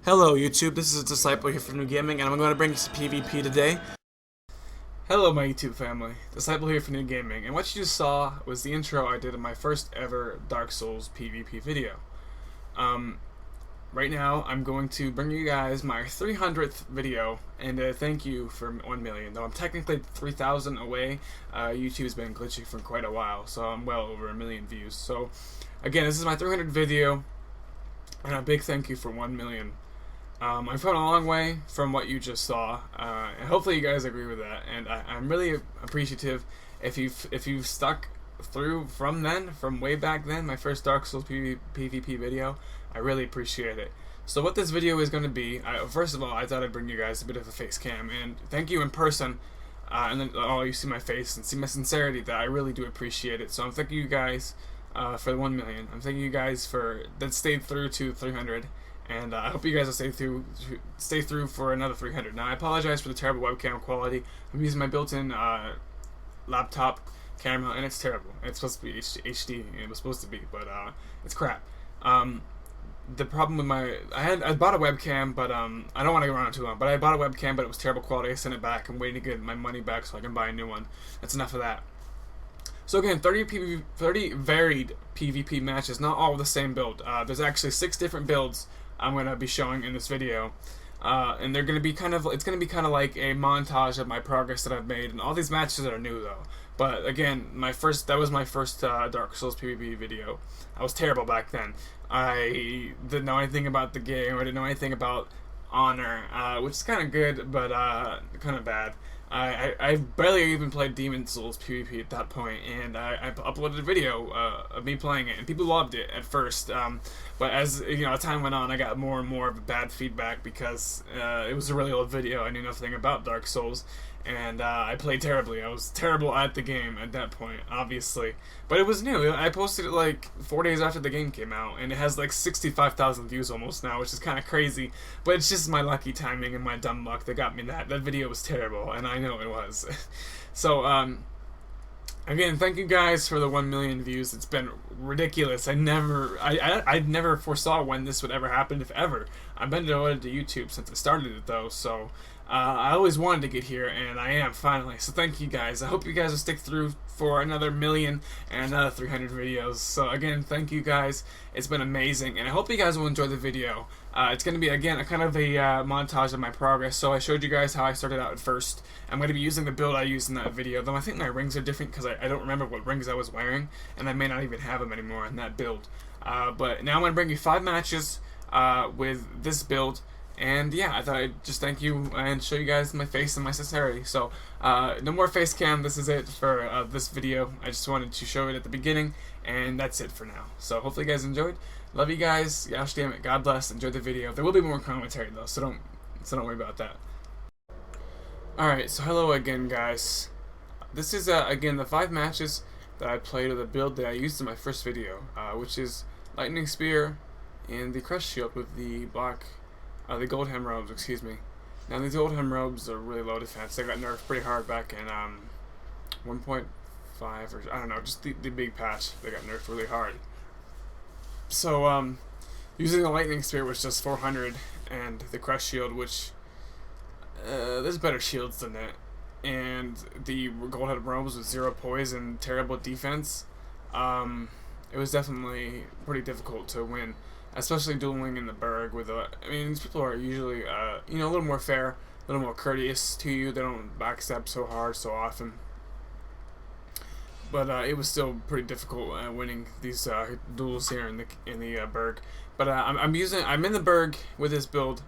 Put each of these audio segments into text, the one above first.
Hello YouTube, this is a Disciple here from New Gaming, and I'm going to bring you some PvP today. Hello my YouTube family, Disciple here from New Gaming, and what you just saw was the intro I did in my first ever Dark Souls PvP video. Right now I'm going to bring you guys my 300th video, and thank you for 1 million, though I'm technically 3,000 away. YouTube's been glitchy for quite a while, so I'm well over 1 million views. So again, this is my 300th video, and a big thank you for 1 million. I've come a long way from what you just saw, and hopefully you guys agree with that. And I'm really appreciative if you've stuck through from way back then, my first Dark Souls PvP video. I really appreciate it. So what this video is going to be, first of all, I thought I'd bring you guys a bit of a face cam, and thank you in person, and then you see my face and see my sincerity. That I really do appreciate it. So I'm thanking you guys for the 1 million. I'm thanking you guys that stayed through to 300. And I hope you guys will stay through for another 300. Now, I apologize for the terrible webcam quality. I'm using my built-in laptop camera, and it's terrible. It's supposed to be HD, and it was supposed to be, but it's crap. The problem with I bought a webcam, but I don't want to go on too long. But I bought a webcam, but it was terrible quality. I sent it back. I'm waiting to get my money back so I can buy a new one. That's enough of that. So again, 30 varied PvP matches, not all the same build. There's actually 6 different builds I'm going to be showing in this video, and they're going to be it's going to be kind of like a montage of my progress that I've made, and all these matches are new though. But again, that was my first Dark Souls PvP video. I was terrible back then. I didn't know anything about the game. I didn't know anything about honor, which is kind of good, but kind of bad. I barely even played Demon Souls PvP at that point, and I uploaded a video of me playing it, and people loved it at first. But as time went on, I got more and more of bad feedback because it was a really old video. I knew nothing about Dark Souls, and I played terribly. I was terrible at the game at that point, obviously. But it was new. I posted it like 4 days after the game came out, and it has like 65,000 views almost now, which is kind of crazy. But it's just my lucky timing and my dumb luck that got me that. That video was terrible, and I know it was. So, again, thank you guys for the 1 million views. It's been ridiculous. I never foresaw when this would ever happen, if ever. I've been devoted to YouTube since I started it, though, so I always wanted to get here, and I am finally. So thank you guys. I hope you guys will stick through for another 1 million and another 300 videos. So again, thank you guys. It's been amazing, and I hope you guys will enjoy the video. It's going to be, again, a kind of a montage of my progress. So I showed you guys how I started out at first. I'm going to be using the build I used in that video, though I think my rings are different because I don't remember what rings I was wearing, and I may not even have them anymore in that build. But now I'm going to bring you 5 matches with this build. And yeah, I thought I'd just thank you and show you guys my face and my sincerity. So, no more face cam. This is it for this video. I just wanted to show it at the beginning, and that's it for now. So, hopefully you guys enjoyed. Love you guys. Gosh damn it. God bless. Enjoy the video. There will be more commentary though, so don't worry about that. Alright, so hello again, guys. This is again the 5 matches that I played with the build that I used in my first video, which is Lightning Spear and the Crest Shield with the the gold hem robes, excuse me. Now these gold hem robes are really low defense. They got nerfed pretty hard back in 1.5 or I don't know, just the big patch. They got nerfed really hard. So using the lightning spear, which does 400, and the crest shield, which there's better shields than it, and the gold hem robes with 0 poison, terrible defense. It was definitely pretty difficult to win. Especially dueling in the Berg with I mean, these people are usually, a little more fair, a little more courteous to you. They don't backstab so hard so often. But it was still pretty difficult winning these duels here in the Berg. But I'm in the Berg with this build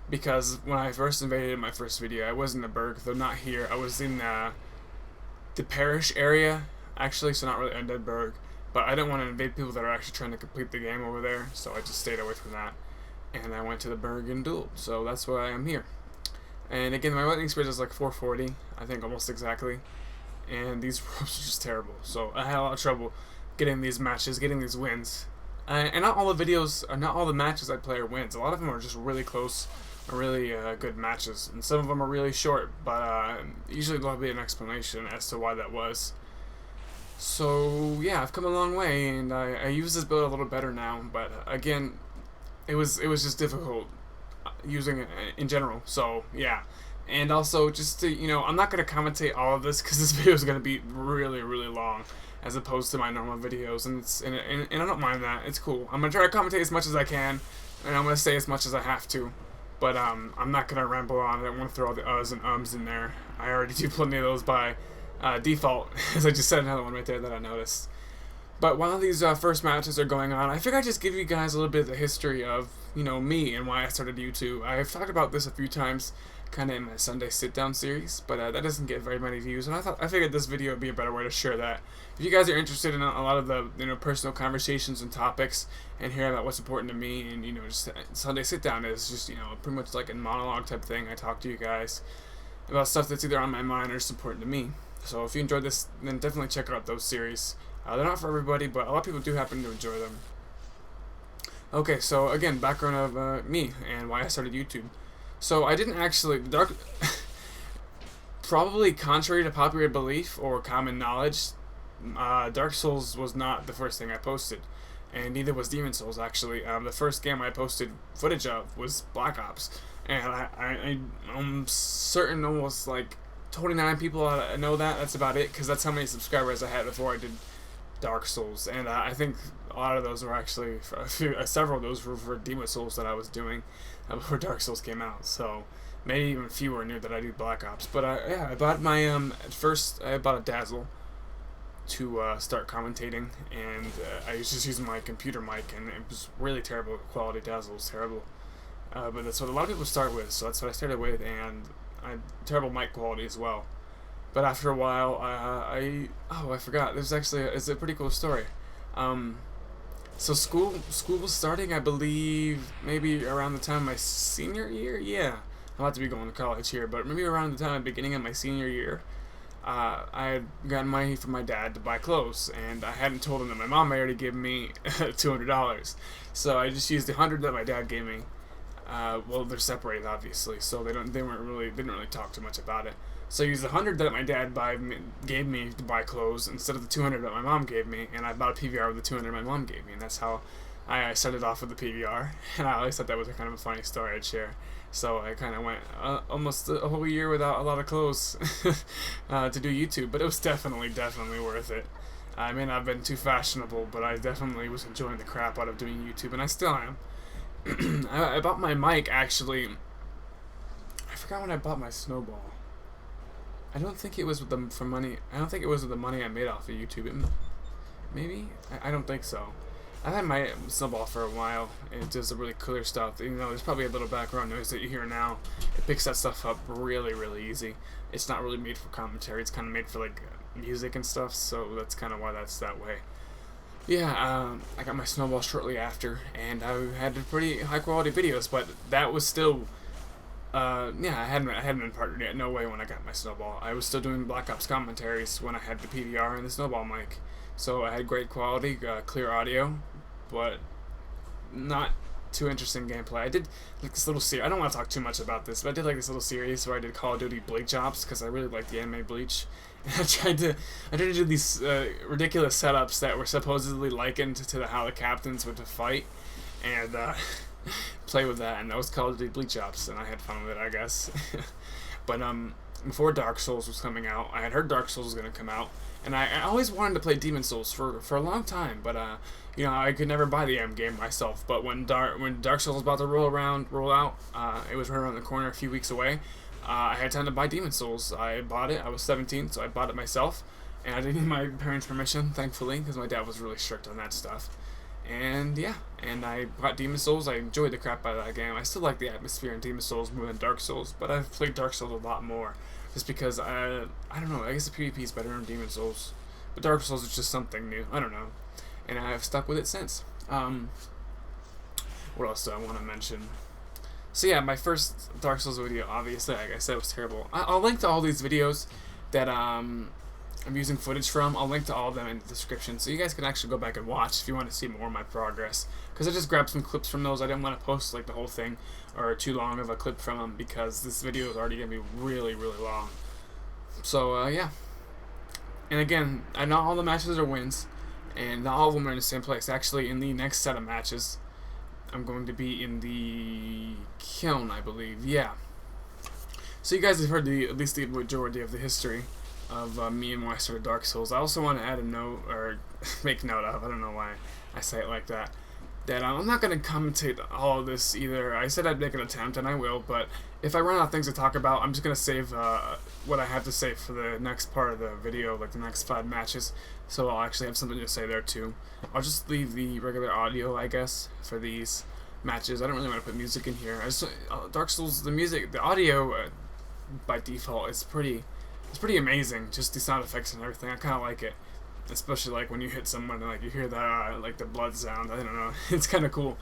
because when I first invaded in my first video, I was in the Berg, though not here. I was in the Parish area, actually, so not really Undead Berg. But I didn't want to invade people that are actually trying to complete the game over there, so I just stayed away from that. And I went to the Berg and dueled, so that's why I am here. And again, my lightning spear is like 440, I think almost exactly. And these ropes are just terrible, so I had a lot of trouble getting these matches, getting these wins. And not all the matches I play are wins. A lot of them are just really close, really good matches. And some of them are really short, but usually there'll be an explanation as to why that was. So yeah, I've come a long way, and I use this build a little better now. But again, it was just difficult using it in general. So yeah. And also, just to, I'm not going to commentate all of this because this video is going to be really, really long as opposed to my normal videos. And I don't mind that. It's cool. I'm going to try to commentate as much as I can, and I'm going to say as much as I have to. But I'm not going to ramble on. I don't want to throw all the uhs and ums in there. I already do plenty of those by default, as I just said another one right there that I noticed. But while these first matches are going on, I figured I'd just give you guys a little bit of the history of, me and why I started YouTube. I've talked about this a few times, kind of in my Sunday sit-down series, but that doesn't get very many views, and I figured this video would be a better way to share that. If you guys are interested in a lot of the personal conversations and topics, and hear about what's important to me, and just Sunday sit-down is just pretty much like a monologue type thing. I talk to you guys about stuff that's either on my mind or just important to me. So if you enjoyed this, then definitely check out those series. They're not for everybody, but a lot of people do happen to enjoy them. Okay, so again, background of me and why I started YouTube. So I didn't actually probably contrary to popular belief or common knowledge, Dark Souls was not the first thing I posted, and neither was Demon Souls actually. The first game I posted footage of was Black Ops, and I'm certain almost like 29 people know that. That's about it, because that's how many subscribers I had before I did Dark Souls, and I think a lot of those were actually several of those were for Demon Souls that I was doing before Dark Souls came out. So maybe even fewer knew that I do Black Ops. But yeah, I bought my at first I bought a Dazzle to start commentating, and I was just using my computer mic, and it was really terrible quality. Dazzle was terrible, but that's what a lot of people start with. So that's what I started with, and terrible mic quality as well. But after a while, I forgot. There's actually it's a pretty cool story. So school was starting, I believe, maybe around the time of my senior year. Yeah, I'm about to be going to college here, but maybe around the time beginning of my senior year, I had gotten money from my dad to buy clothes, and I hadn't told him that my mom had already given me $200. So I just used the $100 that my dad gave me. Well, they're separated, obviously, so they didn't really talk too much about it. So I used the $100 that my dad gave me to buy clothes instead of the $200 that my mom gave me, and I bought a PVR with the $200 my mom gave me, and that's how I started off with the PVR. And I always thought that was a kind of a funny story I'd share. So I kind of went almost a whole year without a lot of clothes to do YouTube, but it was definitely worth it. I may not have been too fashionable, but I definitely was enjoying the crap out of doing YouTube, and I still am. I bought my mic, actually. I forgot when I bought my snowball. I don't think it was with the money. I don't think it was with the money I made off of YouTube. Maybe? I don't think so. I've had my snowball for a while, and it does the really clear stuff. There's probably a little background noise that you hear now. It picks that stuff up really, really easy. It's not really made for commentary. It's kind of made for like music and stuff, so that's kind of why that's that way. Yeah, I got my snowball shortly after, and I had pretty high quality videos, but that was still, yeah, I hadn't been partnered yet. No way when I got my snowball. I was still doing Black Ops commentaries when I had the PVR and the snowball mic, so I had great quality, clear audio, but not too interesting gameplay. I did like this little series. I don't want to talk too much about this, but I did like this little series where I did Call of Duty Bleach Ops because I really liked the anime Bleach. And I tried to do these ridiculous setups that were supposedly likened to how the captains would fight, and play with that. And that was Call of Duty Bleach Ops, and I had fun with it, I guess. But before Dark Souls was coming out, I had heard Dark Souls was going to come out, and I always wanted to play Demon Souls for a long time, but I could never buy the game myself. But when Dark Souls was about to roll out, it was right around the corner, a few weeks away. I had time to buy Demon Souls. I bought it. I was 17, so I bought it myself, and I didn't need my parents' permission, thankfully, because my dad was really strict on that stuff. And yeah, and I bought Demon Souls. I enjoyed the crap out of that game. I still like the atmosphere in Demon Souls more than Dark Souls, but I've played Dark Souls a lot more, just because I don't know. I guess the PvP is better in Demon Souls, but Dark Souls is just something new. I don't know, and I've stuck with it since. What else do I want to mention? So yeah, my first Dark Souls video, obviously, like I said, was terrible. I'll link to all these videos that I'm using footage from. I'll link to all of them in the description, so you guys can actually go back and watch if you want to see more of my progress. Because I just grabbed some clips from those. I didn't want to post like the whole thing or too long of a clip from them, because this video is already going to be really, really long. So yeah. And again, not all the matches are wins, and not all of them are in the same place. Actually, in the next set of matches, I'm going to be in the kiln, I believe. Yeah. So you guys have heard at least the majority of the history of me and why I started Dark Souls. I also want to add a note, or make note of, I don't know why I say it like that, that I'm not going to commentate all of this either. I said I'd make an attempt, and I will, but if I run out of things to talk about, I'm just going to save what I have to say for the next part of the video, like the next 5 matches, so I'll actually have something to say there too. I'll just leave the regular audio, I guess, for these matches. I don't really want to put music in here. Dark Souls, the music, the audio, by default, it's pretty amazing. Just the sound effects and everything. I kind of like it, especially like when you hit someone and like you hear that like the blood sound. I don't know, it's kind of cool.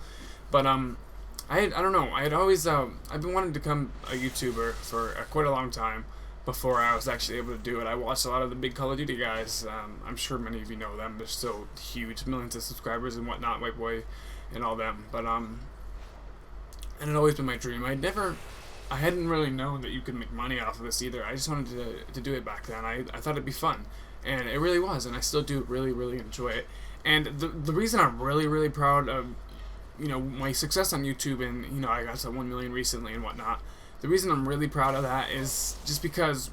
But I don't know. I had always I've been wanting to become a YouTuber for quite a long time before I was actually able to do it. I watched a lot of the big Call of Duty guys. I'm sure many of you know them. They're so huge, millions of subscribers and whatnot, White Boy and all them. But and it had always been my dream. I hadn't really known that you could make money off of this either. I just wanted to do it back then. I thought it'd be fun, and it really was, and I still do really enjoy it. And the reason I'm really proud of, you know, my success on YouTube, and you know, I got to 1 million recently and whatnot. The reason I'm really proud of that is just because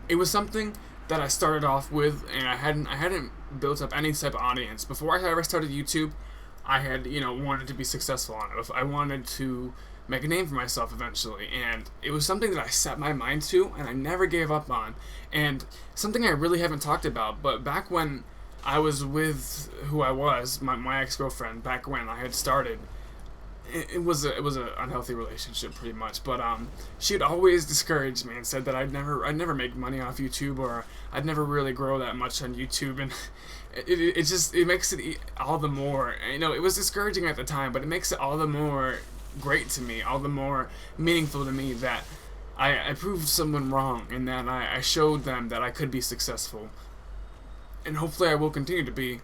it was something that I started off with, and I hadn't built up any type of audience before I ever started YouTube. I had, you know, wanted to be successful on it. I wanted to make a name for myself eventually, and it was something that I set my mind to and I never gave up on, and something I really haven't talked about. But back when I was with who I was, my ex-girlfriend, back when I had started, it was an unhealthy relationship pretty much, but she'd always discouraged me and said that I'd never make money off YouTube, or I'd never really grow that much on YouTube, and it makes it all the more, you know, it was discouraging at the time, but it makes it all the more great to me, all the more meaningful to me that I proved someone wrong, and that I showed them that I could be successful, and hopefully I will continue to be.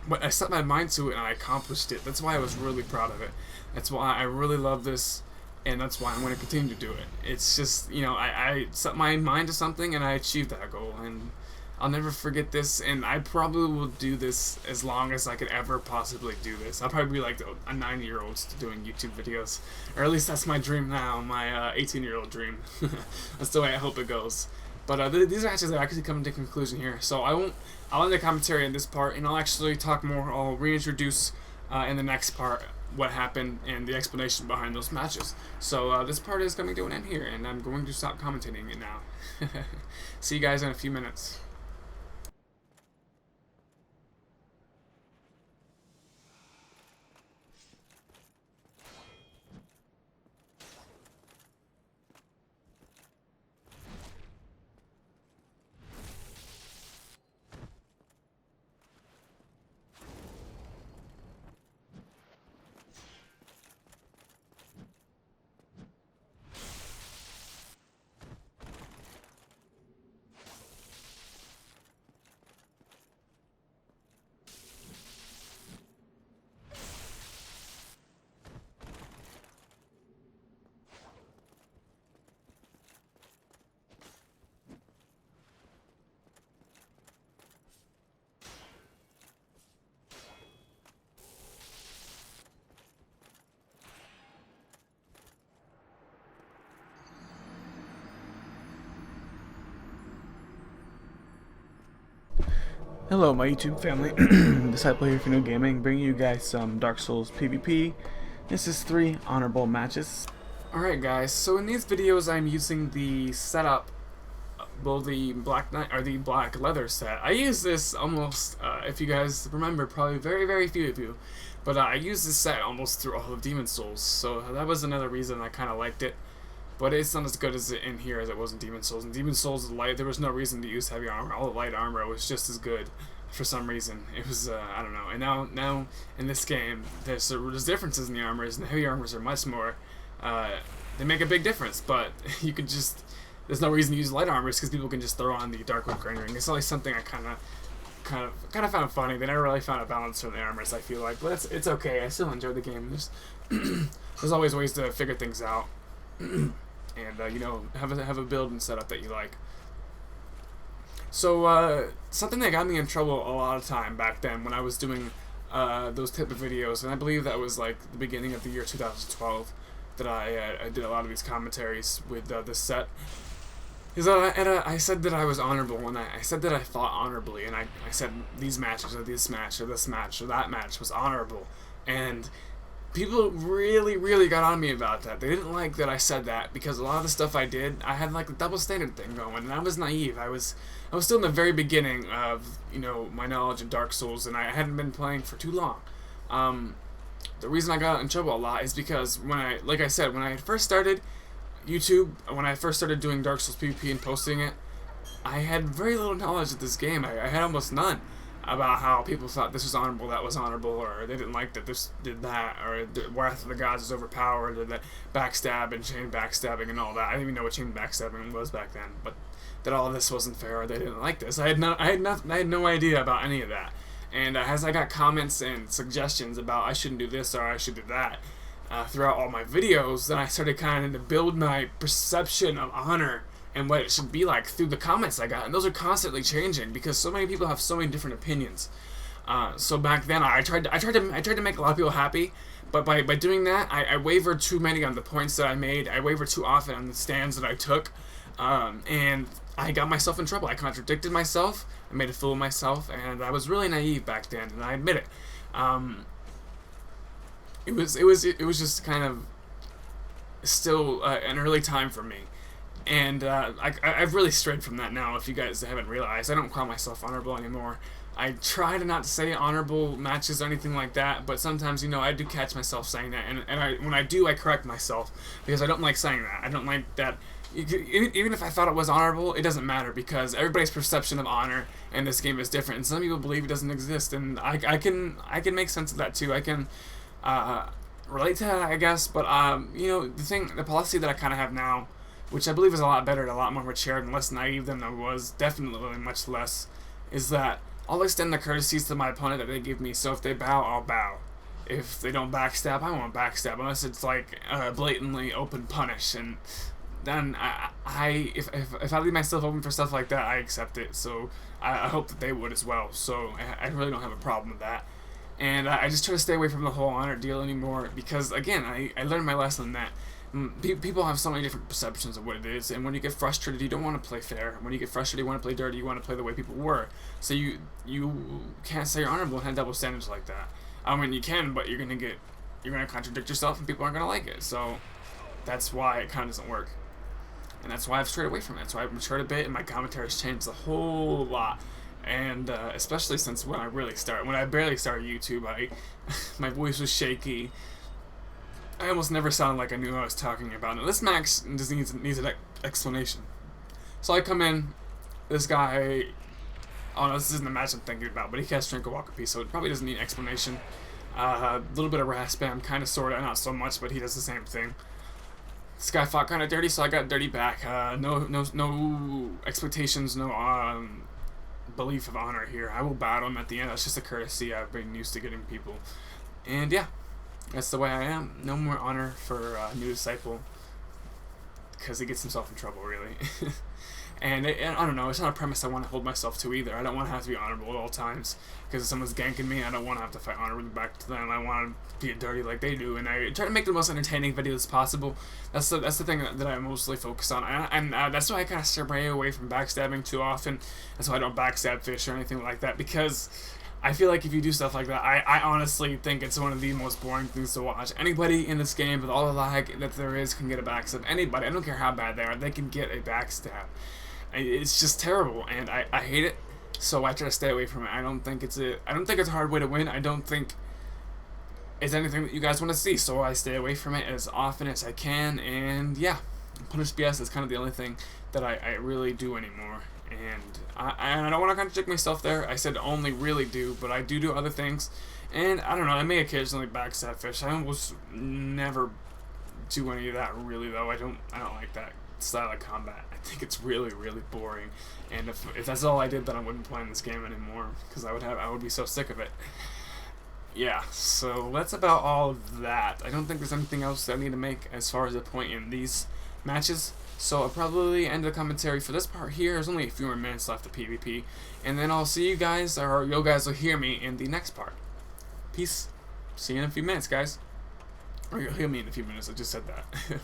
But I set my mind to it and I accomplished it. That's why I was really proud of it. That's why I really love this, and that's why I'm going to continue to do it. It's just, you know, I set my mind to something and I achieved that goal, and I'll never forget this, and I probably will do this as long as I could ever possibly do this. I'll probably be like a 9-year-old doing YouTube videos, or at least that's my dream now, my 18-year-old dream. That's the way I hope it goes. But these matches are actually coming to conclusion here, so I'll end the commentary in this part, and I'll actually talk more. I'll reintroduce in the next part what happened and the explanation behind those matches. So this part is coming to an end here, and I'm going to stop commentating it now. See you guys in a few minutes. Hello my YouTube family, Disciple here for New Gaming, bringing you guys some Dark Souls PvP. This is 3 honorable matches. Alright guys, so in these videos I'm using the setup, well, the Black Knight, or the Black Leather set. I use this almost, if you guys remember, probably very few of you, but I use this set almost through all of Demon Souls, so that was another reason I kind of liked it. But it's not as good as it in here as it was in Demon Souls. In Demon Souls, light, there was no reason to use heavy armor. All the light armor was just as good for some reason. It was, I don't know. And now in this game, there's differences in the armors, and the heavy armors are much more, they make a big difference. But you could just, there's no reason to use light armors because people can just throw on the Darkwood Grain Ring. It's always something I kind of found funny. They never really found a balance for the armors, I feel like. But it's okay. I still enjoy the game. There's always ways to figure things out. And you know, have a build and setup that you like. So something that got me in trouble a lot of time back then when I was doing those type of videos, and I believe that was like the beginning of the year 2012 that I did a lot of these commentaries with this set. I said that I was honorable, and I said that I fought honorably, and I said these matches, or this match, or this match, or that match was honorable, and people really got on me about that. They didn't like that I said that, because a lot of the stuff I did, I had like a double standard thing going, and I was naive. I was still in the very beginning of, you know, my knowledge of Dark Souls, and I hadn't been playing for too long. The reason I got in trouble a lot is because like I said, when I first started YouTube, when I first started doing Dark Souls PvP and posting it, I had very little knowledge of this game. I had almost none about how people thought this was honorable, that was honorable, or they didn't like that this did that, or the Wrath of the Gods is overpowered, or that backstab and chain backstabbing and all that. I didn't even know what chain backstabbing was back then, but that all this wasn't fair, or they didn't like this. I had no idea about any of that. And as I got comments and suggestions about I shouldn't do this or I should do that throughout all my videos, then I started kind of to build my perception of honor and what it should be like through the comments I got, and those are constantly changing because so many people have so many different opinions. So back then I tried to make a lot of people happy, but by doing that I wavered too many on the points that I made. I wavered too often on the stands that I took, and I got myself in trouble. I contradicted myself. I made a fool of myself, and I was really naive back then, and I admit it. It was just kind of still an early time for me, and I've really strayed from that now. If you guys haven't realized, I don't call myself honorable anymore. I try to not say honorable matches or anything like that, but sometimes, you know, I do catch myself saying that, and when I do, I correct myself because I don't like saying that. I don't like that. Even if I thought it was honorable, it doesn't matter because everybody's perception of honor in this game is different, and some people believe it doesn't exist, and I can make sense of that too. I can relate to that, I guess, but you know, the policy that I kind of have now, which I believe is a lot better and a lot more mature and less naive than I was, definitely much less, is that I'll extend the courtesies to my opponent that they give me. So if they bow, I'll bow. If they don't backstab, I won't backstab unless it's like blatantly open punish, and then if I leave myself open for stuff like that, I accept it. So I hope that they would as well. So I really don't have a problem with that. And I just try to stay away from the whole honor deal anymore because, again, I learned my lesson that people have so many different perceptions of what it is, and when you get frustrated, you don't want to play fair. When you get frustrated, you want to play dirty. You want to play the way people were. So you can't say you're honorable and have double standards like that. I mean, you can, but you're gonna contradict yourself, and people aren't gonna like it. So that's why it kind of doesn't work, and that's why I've strayed away from it. That's why I've matured a bit, and my commentary's changed a whole lot. And especially since when I barely started YouTube, my voice was shaky. I almost never sounded like I knew what I was talking about. Now this max just needs an explanation. So I come in, this guy, oh no, this isn't the match I'm thinking about, but he casts Drink a Walk a Piece, so it probably doesn't need an explanation. A little bit of rasp spam, kind of, sort of, not so much, but he does the same thing. This guy fought kind of dirty, so I got dirty back. No expectations, no belief of honor here. I will battle him at the end. That's just a courtesy I've been used to getting people. And yeah, that's the way I am. No more honor for new disciple because he gets himself in trouble, really. And I don't know, it's not a premise I want to hold myself to either. I don't want to have to be honorable at all times because if someone's ganking me, I don't want to have to fight honorably back to them. I want to be dirty like they do, and I try to make the most entertaining videos possible. That's the thing that I mostly focus on, and that's why I kind of stray away from backstabbing too often. That's why I don't backstab fish or anything like that, because I feel like if you do stuff like that, I honestly think it's one of the most boring things to watch. Anybody in this game, with all the lag that there is, can get a backstab. Anybody, I don't care how bad they are, they can get a backstab. It's just terrible, and I hate it. So I try to stay away from it. I don't think it's a hard way to win. I don't think it's anything that you guys want to see. So I stay away from it as often as I can. And yeah, Punish BS is kind of the only thing that I really do anymore. And I don't want to contradict myself there. I said only really do, but I do other things. And I don't know, I may occasionally backstab fish. I almost never do any of that really, though. I don't like that style of combat. I think it's really boring. And if that's all I did, then I wouldn't play in this game anymore because I would be so sick of it. Yeah, so that's about all of that. I don't think there's anything else that I need to make as far as a point in these matches. So I'll probably end the commentary for this part here. There's only a few more minutes left of PvP. And then I'll see you guys, or you guys will hear me in the next part. peace. See you in a few minutes, guys. Or you'll hear me in a few minutes. I just said that.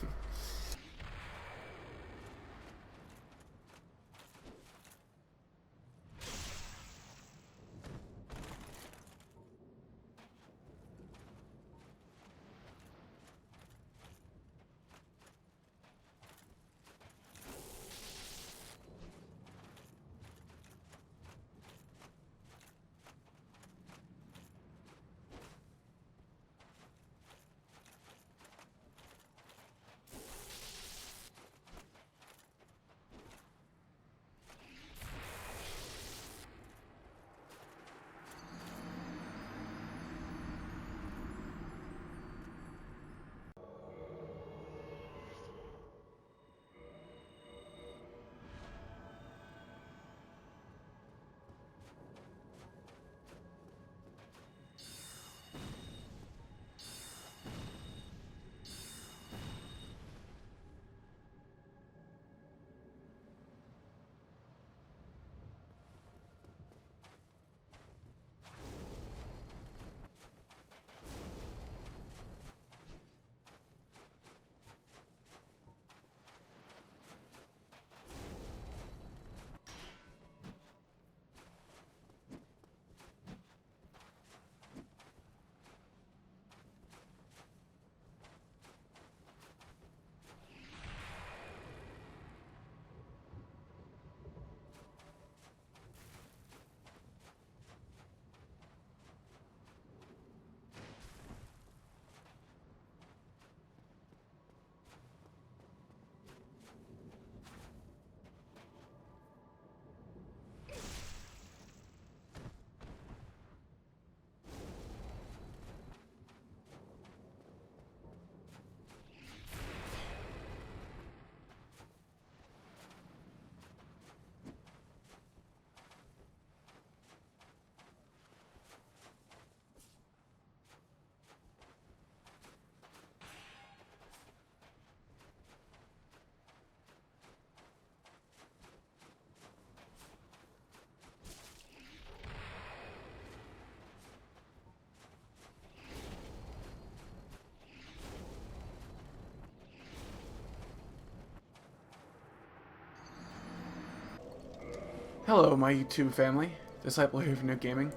Hello, my YouTube family. Disciple here from New Gaming,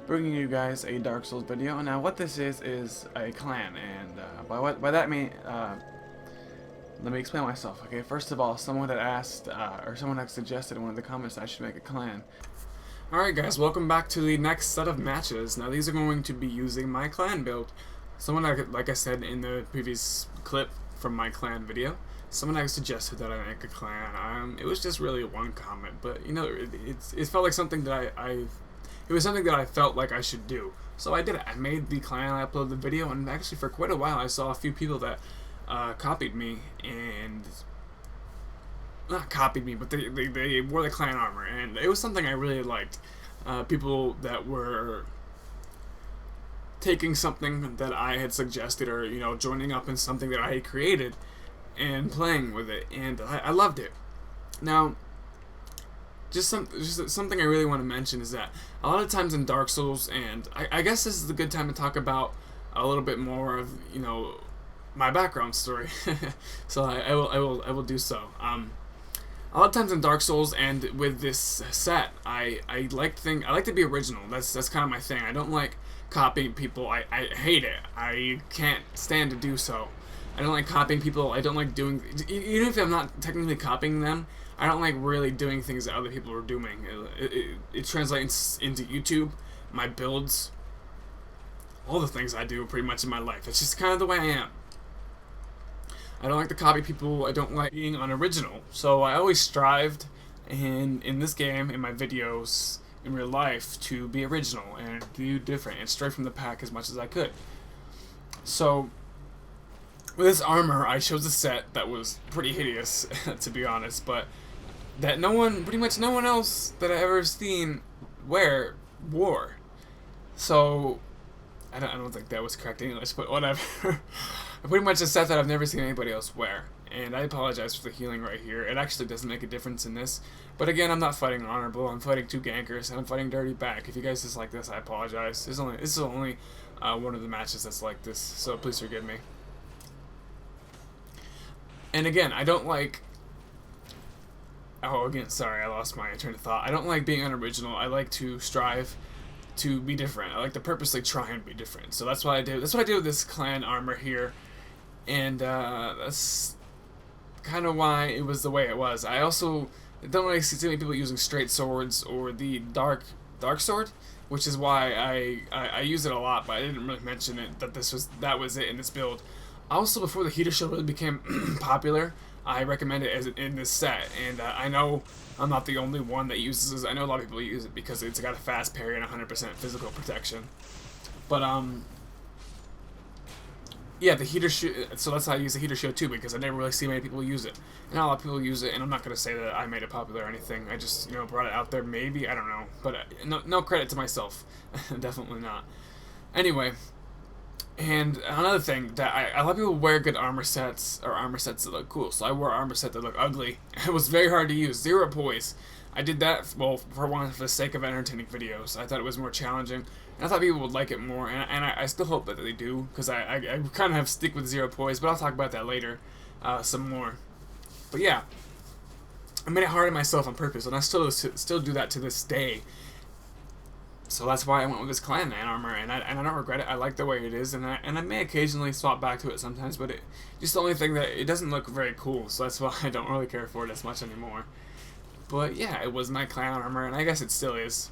bringing you guys a Dark Souls video. Now, what this is a clan, and by that I mean, let me explain myself. Okay, first of all, someone had asked, or someone had suggested in one of the comments that I should make a clan. Alright guys, welcome back to the next set of matches. Now, these are going to be using my clan build. Someone, like I said in the previous clip from my clan video, someone had suggested that I make a clan. It was just really one comment, but you know, it felt like something that it was something that I felt like I should do. So I did it. I made the clan, I uploaded the video, and actually for quite a while I saw a few people that copied me, and not copied me, but they wore the clan armor, and it was something I really liked. People that were taking something that I had suggested, or you know, joining up in something that I had created and playing with it, and I loved it. Now, just something I really want to mention is that a lot of times in Dark Souls, and I guess this is a good time to talk about a little bit more of, you know, my background story. So I will do so. A lot of times in Dark Souls and with this set, I like to be original. That's kind of my thing. I don't like copying people. I hate it. I can't stand to do so. I don't like copying people. I don't like doing, even if I'm not technically copying them, I don't like really doing things that other people are doing. It translates into YouTube, my builds, all the things I do pretty much in my life. It's just kind of the way I am. I don't like to copy people. I don't like being unoriginal. So I always strived in this game, in my videos, in real life, to be original and do different and stray from the pack as much as I could. So with this armor, I chose a set that was pretty hideous, to be honest, but that pretty much no one else that I ever seen wore. So I don't think that was correct English, but whatever. Pretty much a set that I've never seen anybody else wear. And I apologize for the healing right here. It actually doesn't make a difference in this. But again, I'm not fighting honorable. I'm fighting two gankers, and I'm fighting dirty back. If you guys dislike this, I apologize. This is only one of the matches that's like this, so please forgive me. And again, I don't like... Oh, again, sorry, I lost my train of thought. I don't like being unoriginal. I like to strive to be different. I like to purposely try and be different. So that's what I do. That's what I do with this clan armor here. And that's kind of why it was the way it was. I also don't really see too many people using straight swords or the dark sword, which is why I use it a lot, but I didn't really mention it that that was it in this build. Also, before the heater shield really became popular, I recommend it as in this set, and I know I'm not the only one that uses it. I know a lot of people use it because it's got a fast parry and 100% physical protection. But yeah, the heater shield. So that's how I use the heater shield too, because I never really see many people use it. And not a lot of people use it, and I'm not gonna say that I made it popular or anything. I just brought it out there. Maybe, I don't know, but no credit to myself. Definitely not. Anyway. And another thing that a lot of people wear good armor sets, or armor sets that look cool. So I wore armor set that look ugly. It was very hard to use. 0 poise. I did that, well, for the sake of entertaining videos. I thought it was more challenging, and I thought people would like it more. And I still hope that they do, because I kind of have to stick with 0 poise. But I'll talk about that later, some more. But yeah, I made it hard on myself on purpose, and I still do that to this day. So that's why I went with this clan armor, and I don't regret it. I like the way it is, and I may occasionally swap back to it sometimes, but just the only thing that it doesn't look very cool, so that's why I don't really care for it as much anymore. But yeah, it was my clan armor, and I guess it still is.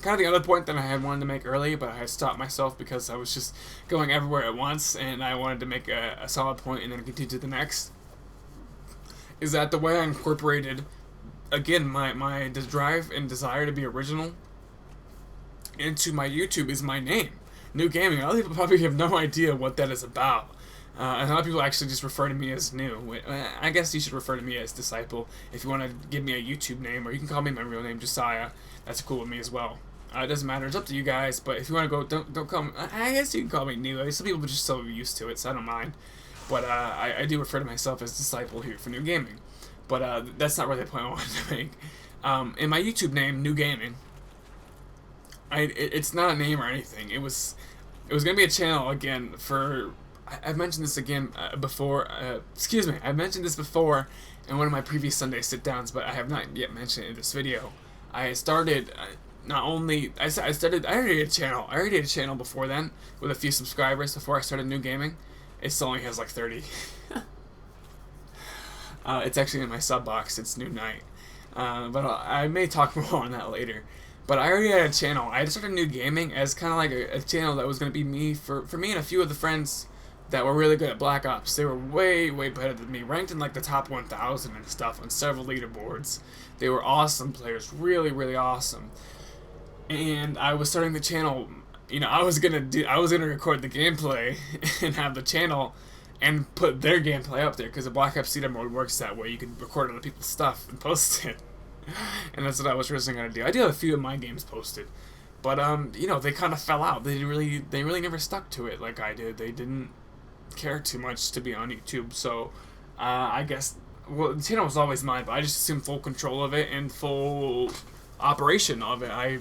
Kind of the other point that I had wanted to make early, but I had stopped myself because I was just going everywhere at once, and I wanted to make a solid point and then continue to the next, is that the way I incorporated, again, my drive and desire to be original into my YouTube is my name, New Gaming. A lot of people probably have no idea what that is about. And a lot of people actually just refer to me as New. I guess you should refer to me as Disciple if you want to give me a YouTube name, or you can call me my real name, Josiah. That's cool with me as well. It doesn't matter. It's up to you guys. But if you want to go, don't call me. I guess you can call me New. Some people are just so used to it, so I don't mind. But I do refer to myself as Disciple here for New Gaming. But that's not really the point I wanted to make. In my YouTube name, New Gaming, it's not a name or anything. It was gonna be a channel again for. I've mentioned this again before. Excuse me. I've mentioned this before in one of my previous Sunday sit-downs, but I have not yet mentioned it in this video. I started not only I already had a channel. I already had a channel before then with a few subscribers before I started New Gaming. It still only has like 30. It's actually in my sub box. It's New Night. But I may talk more on that later. But I already had a channel. I started New Gaming as kind of like a channel that was going to be me for me and a few of the friends that were really good at Black Ops. They were way better than me, ranked in like the top 1,000 and stuff on several leaderboards. They were awesome players, really awesome. And I was starting the channel. I was gonna record the gameplay and have the channel and put their gameplay up there, because the Black Ops Cedar mode works that way. You can record other people's stuff and post it. And that's what I was originally gonna do. I did have a few of my games posted, but they kind of fell out. They really never stuck to it like I did. They didn't care too much to be on YouTube. So I guess the channel was always mine, but I just assumed full control of it and full operation of it. I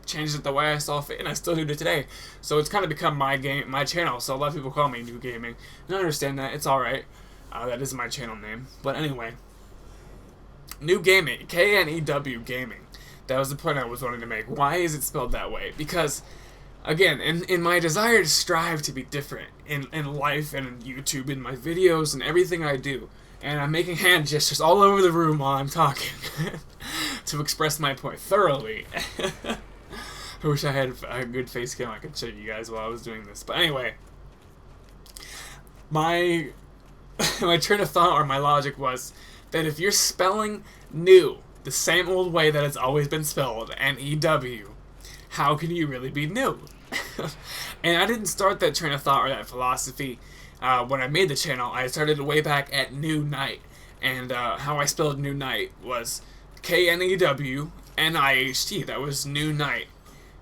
changed it the way I saw fit, and I still do it today. So it's kind of become my channel. So a lot of people call me New Gaming, and I understand that. It's all right. That is my channel name. But anyway. New Gaming, K-N-E-W Gaming. That was the point I was wanting to make. Why is it spelled that way? Because, again, in my desire to strive to be different in life and in YouTube, in my videos and everything I do, and I'm making hand gestures all over the room while I'm talking to express my point thoroughly. I wish I had a good face cam I could show you guys while I was doing this. But anyway, my train of thought or my logic was that if you're spelling new the same old way that it's always been spelled, N-E-W, how can you really be new? And I didn't start that train of thought or that philosophy when I made the channel. I started way back at New Night, and how I spelled New Night was K-N-E-W-N-I-H-T. That was New Night.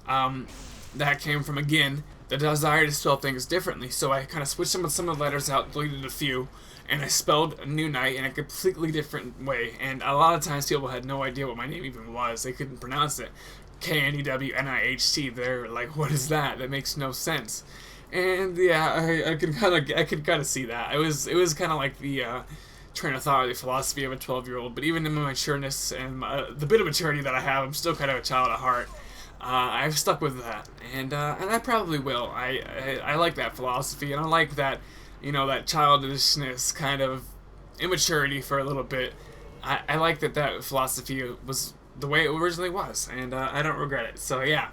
That came from, again, the desire to spell things differently. So I kind of switched some of the letters out, deleted a few, and I spelled New Night in a completely different way. And a lot of times people had no idea what my name even was. They couldn't pronounce it. K-N-E-W-N-I-H-T. They're like, what is that? That makes no sense. And yeah, I could kind of see that. It was kind of like the train of thought or the philosophy of a 12-year-old. But even in my matureness and the bit of maturity that I have, I'm still kind of a child at heart. I've stuck with that, and I probably will. I like that philosophy, and I like that, that childishness, kind of immaturity for a little bit. I like that philosophy was the way it originally was, and I don't regret it. So yeah,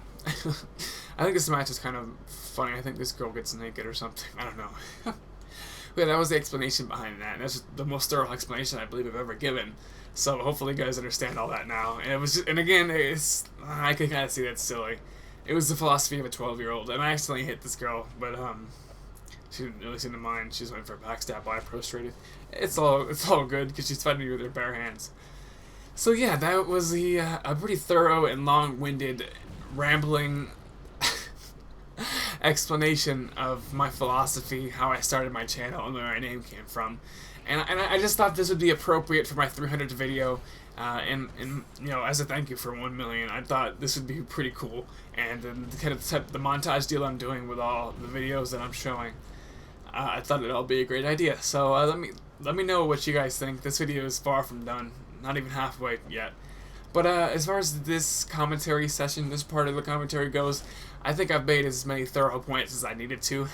I think this match is kind of funny. I think this girl gets naked or something. I don't know. Yeah, that was the explanation behind that. That's the most thorough explanation I believe I've ever given. So hopefully you guys understand all that now. And it was just, and again, I can kind of see that's silly. It was the philosophy of a 12-year-old, and I accidentally hit this girl, but she didn't really seem to mind. She's went for a backstab while I prostrated. It's all good because she's fighting me with her bare hands. So yeah, that was a pretty thorough and long-winded, rambling explanation of my philosophy, how I started my channel, and where my name came from. And I just thought this would be appropriate for my 300th video, and as a thank you for 1 million, I thought this would be pretty cool. And kind of the montage deal I'm doing with all the videos that I'm showing, I thought it'd all be a great idea. So let me know what you guys think. This video is far from done, not even halfway yet. But as far as this commentary session, this part of the commentary goes, I think I've made as many thorough points as I needed to.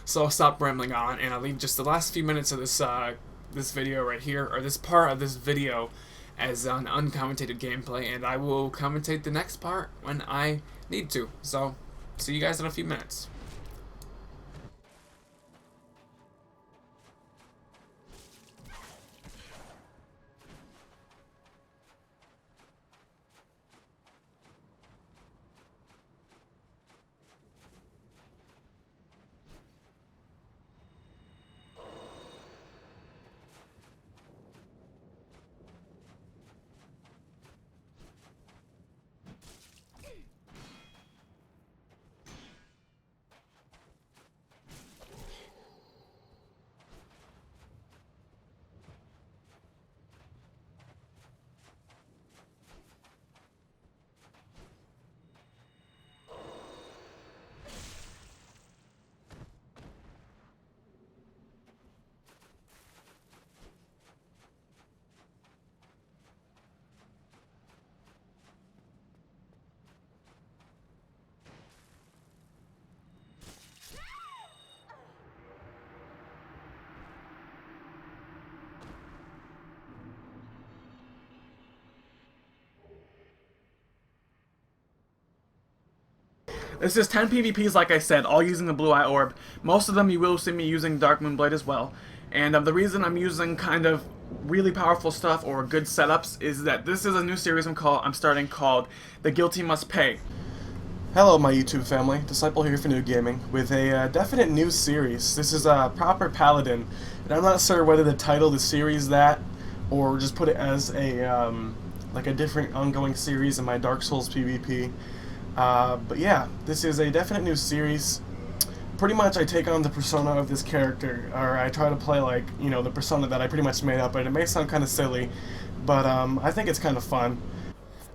So I'll stop rambling on, and I'll leave just the last few minutes of this video right here, or this part of this video, as an uncommentated gameplay, and I will commentate the next part when I need to. So, see you guys in a few minutes. This is 10 PvPs, like I said, all using the Blue Eye Orb. Most of them you will see me using Dark Moonblade as well. And the reason I'm using kind of really powerful stuff or good setups is that this is a new series I'm starting called The Guilty Must Pay. Hello my YouTube family, Disciple here for New Gaming, with a definite new series. This is a proper Paladin, and I'm not sure whether to title the series that, or just put it as a, like a different ongoing series in my Dark Souls PvP. But yeah, this is a definite new series. Pretty much I take on the persona of this character, or I try to play like, the persona that I pretty much made up, and it may sound kind of silly, but I think it's kind of fun.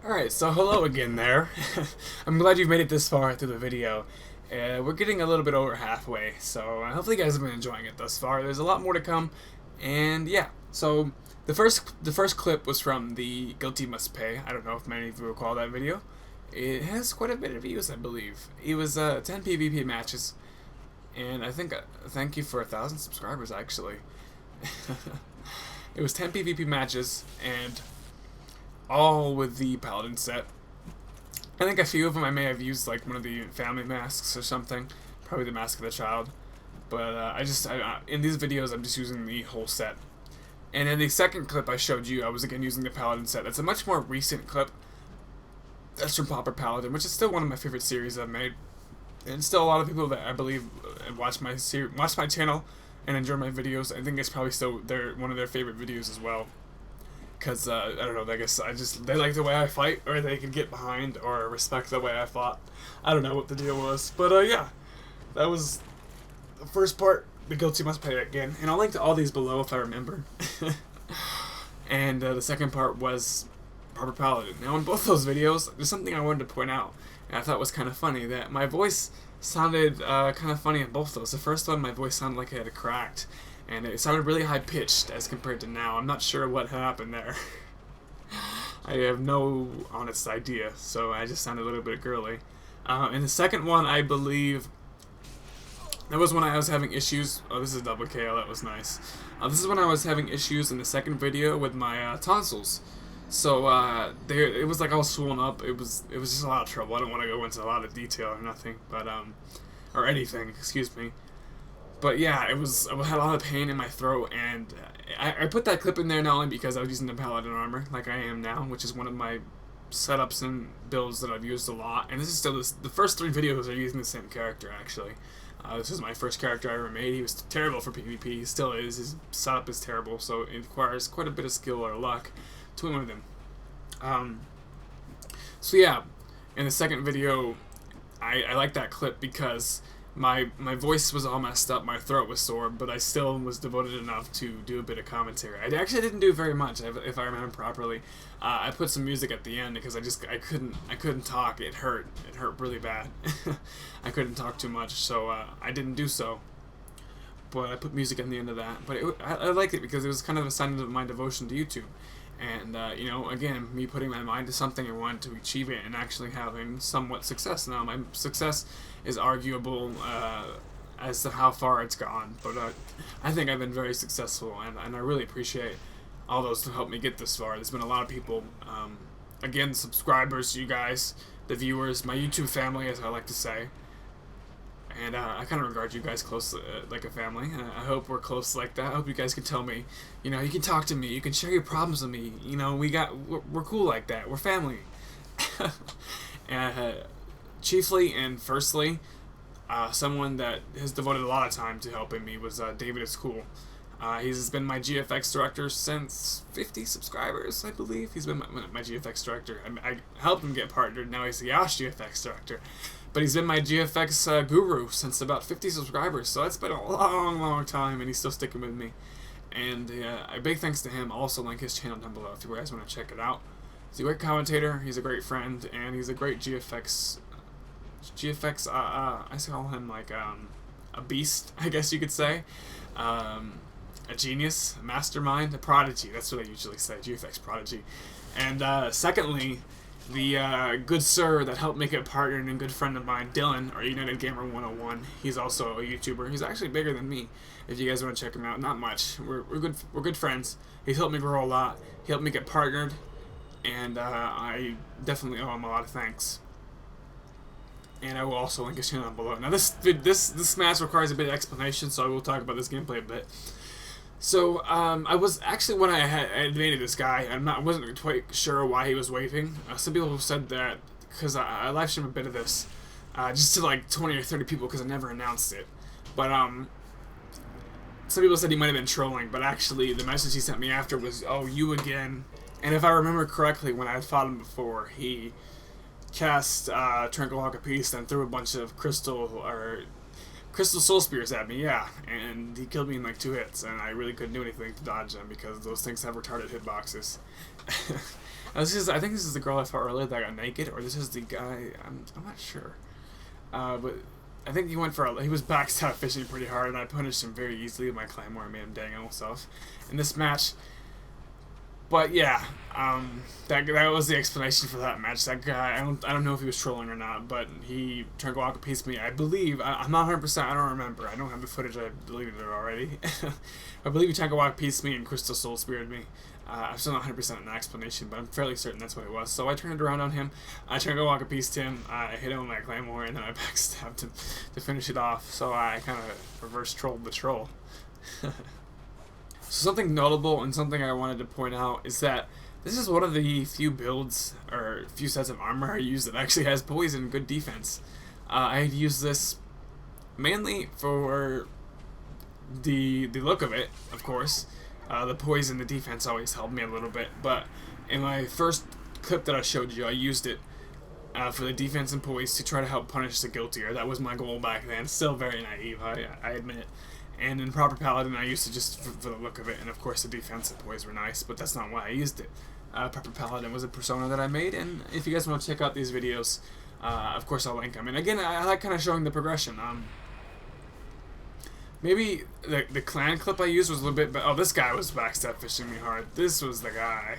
Alright, so hello again there. I'm glad you've made it this far through the video. We're getting a little bit over halfway, so hopefully you guys have been enjoying it thus far. There's a lot more to come, and yeah. So the first clip was from the Guilty Must Pay. I don't know if many of you recall that video. It has quite a bit of views, I believe. It was 10 PvP matches, and I think thank you for 1,000 subscribers actually. It was 10 PvP matches, and all with the Paladin set. I think a few of them I may have used like one of the family masks or something, probably the Mask of the Child. But in these videos I'm just using the whole set. And in the second clip I showed you, I was again using the Paladin set. That's a much more recent clip. That's from Proper Paladin, which is still one of my favorite series I've made, and still a lot of people that I believe watch my channel and enjoy my videos. I think it's probably still one of their favorite videos as well. Because, I don't know, I guess they like the way I fight, or they can get behind, or respect the way I fought. I don't know what the deal was. But, yeah, that was the first part, The Guilty Must Pay again. And I'll link to all these below if I remember. And the second part was Proper Paladin. Now, in both those videos, there's something I wanted to point out, and I thought was kind of funny, that my voice sounded kind of funny in both those. The first one, my voice sounded like it had cracked, and it sounded really high-pitched as compared to now. I'm not sure what happened there. I have no honest idea, so I just sounded a little bit girly. In the second one, I believe that was when I was having issues. Oh, this is double KO. That was nice. This is when I was having issues in the second video with my tonsils. So it was like all swollen up. It was just a lot of trouble. I don't want to go into a lot of detail or nothing, but or anything. Excuse me. But yeah, I had a lot of pain in my throat, and I put that clip in there not only because I was using the Paladin armor like I am now, which is one of my setups and builds that I've used a lot. And this is still the first 3 videos are using the same character actually. This is my first character I ever made. He was terrible for PvP. He still is. His setup is terrible, so it requires quite a bit of skill or luck to win with him. So yeah, in the second video, I like that clip because my voice was all messed up, my throat was sore, but I still was devoted enough to do a bit of commentary. I actually didn't do very much, if I remember properly. I put some music at the end because I couldn't talk. It hurt really bad. I couldn't talk too much, so I didn't do so. But I put music at the end of that. But I liked it because it was kind of a sign of my devotion to YouTube. And, you know, again, me putting my mind to something and wanting to achieve it and actually having somewhat success. Now, my success is arguable as to how far it's gone, but I think I've been very successful, and I really appreciate all those who helped me get this far. There's been a lot of people, again, subscribers, you guys, the viewers, my YouTube family, as I like to say. And I kind of regard you guys close, like a family. I hope we're close like that. I hope you guys can tell me, you know, you can talk to me, you can share your problems with me. You know, we're cool like that. We're family. Chiefly and firstly, someone that has devoted a lot of time to helping me was David is Cool. He's been my GFX director since 50 subscribers, I believe. He's been my GFX director. I helped him get partnered. Now he's the Yosh GFX director. But he's been my GFX guru since about 50 subscribers, so that's been a long, long time, and he's still sticking with me. And a big thanks to him. Also, link his channel down below if you guys want to check it out. He's a great commentator, he's a great friend, and he's a great GFX, I call him like a beast, I guess you could say. A genius, a mastermind, a prodigy, that's what I usually say, GFX prodigy. And secondly, the good sir that helped me get partnered and a good friend of mine, Dylan, or United Gamer 101. He's also a YouTuber. He's actually bigger than me. If you guys want to check him out, not much. We're good friends. He's helped me grow a lot. He helped me get partnered, and I definitely owe him a lot of thanks. And I will also link his channel down below. Now this match requires a bit of explanation, so I will talk about this gameplay a bit. So, I was actually, when I had invaded this guy, I wasn't quite sure why he was waving. Some people said that, because I live streamed a bit of this, just to like 20 or 30 people because I never announced it. But, some people said he might have been trolling, but actually the message he sent me after was, "Oh, you again." And if I remember correctly, when I had fought him before, he cast Tranquil Hawk of Peace and threw a bunch of crystal soul spears at me, yeah, and he killed me in like 2 hits, and I really couldn't do anything to dodge them because those things have retarded hitboxes. I think this is the girl I fought earlier that got naked, or this is the guy, I'm not sure. But I think he was backstab fishing pretty hard, and I punished him very easily with my claymore and made him dangle himself in this match. But yeah, that was the explanation for that match. That guy, I don't know if he was trolling or not, but he Tranquil Hawk pieced me. I believe, I'm not 100%, I don't remember. I don't have the footage, I deleted it already. I believe he Tranquil Hawk pieced me and Crystal Soul speared me. I'm still not 100% in the explanation, but I'm fairly certain that's what it was. So I turned around on him, I Tranquil Hawk pieced him, I hit him with my claymore, and then I backstabbed him to finish it off. So I kind of reverse trolled the troll. So something notable and something I wanted to point out is that this is one of the few builds, or few sets of armor I use that actually has poise and good defense. I use this mainly for the look of it, of course. The poise and the defense always helped me a little bit, but in my first clip that I showed you, I used it for the defense and poise to try to help punish the guiltier. That was my goal back then. Still very naive, I admit it. And in Proper Paladin, I used it just for the look of it, and of course the defense and poise were nice, but that's not why I used it. Proper Paladin was a persona that I made, and if you guys want to check out these videos, of course I'll link them. And again, I like kind of showing the progression. Maybe the clan clip I used was a little bit, but oh, this guy was backstab fishing me hard. This was the guy,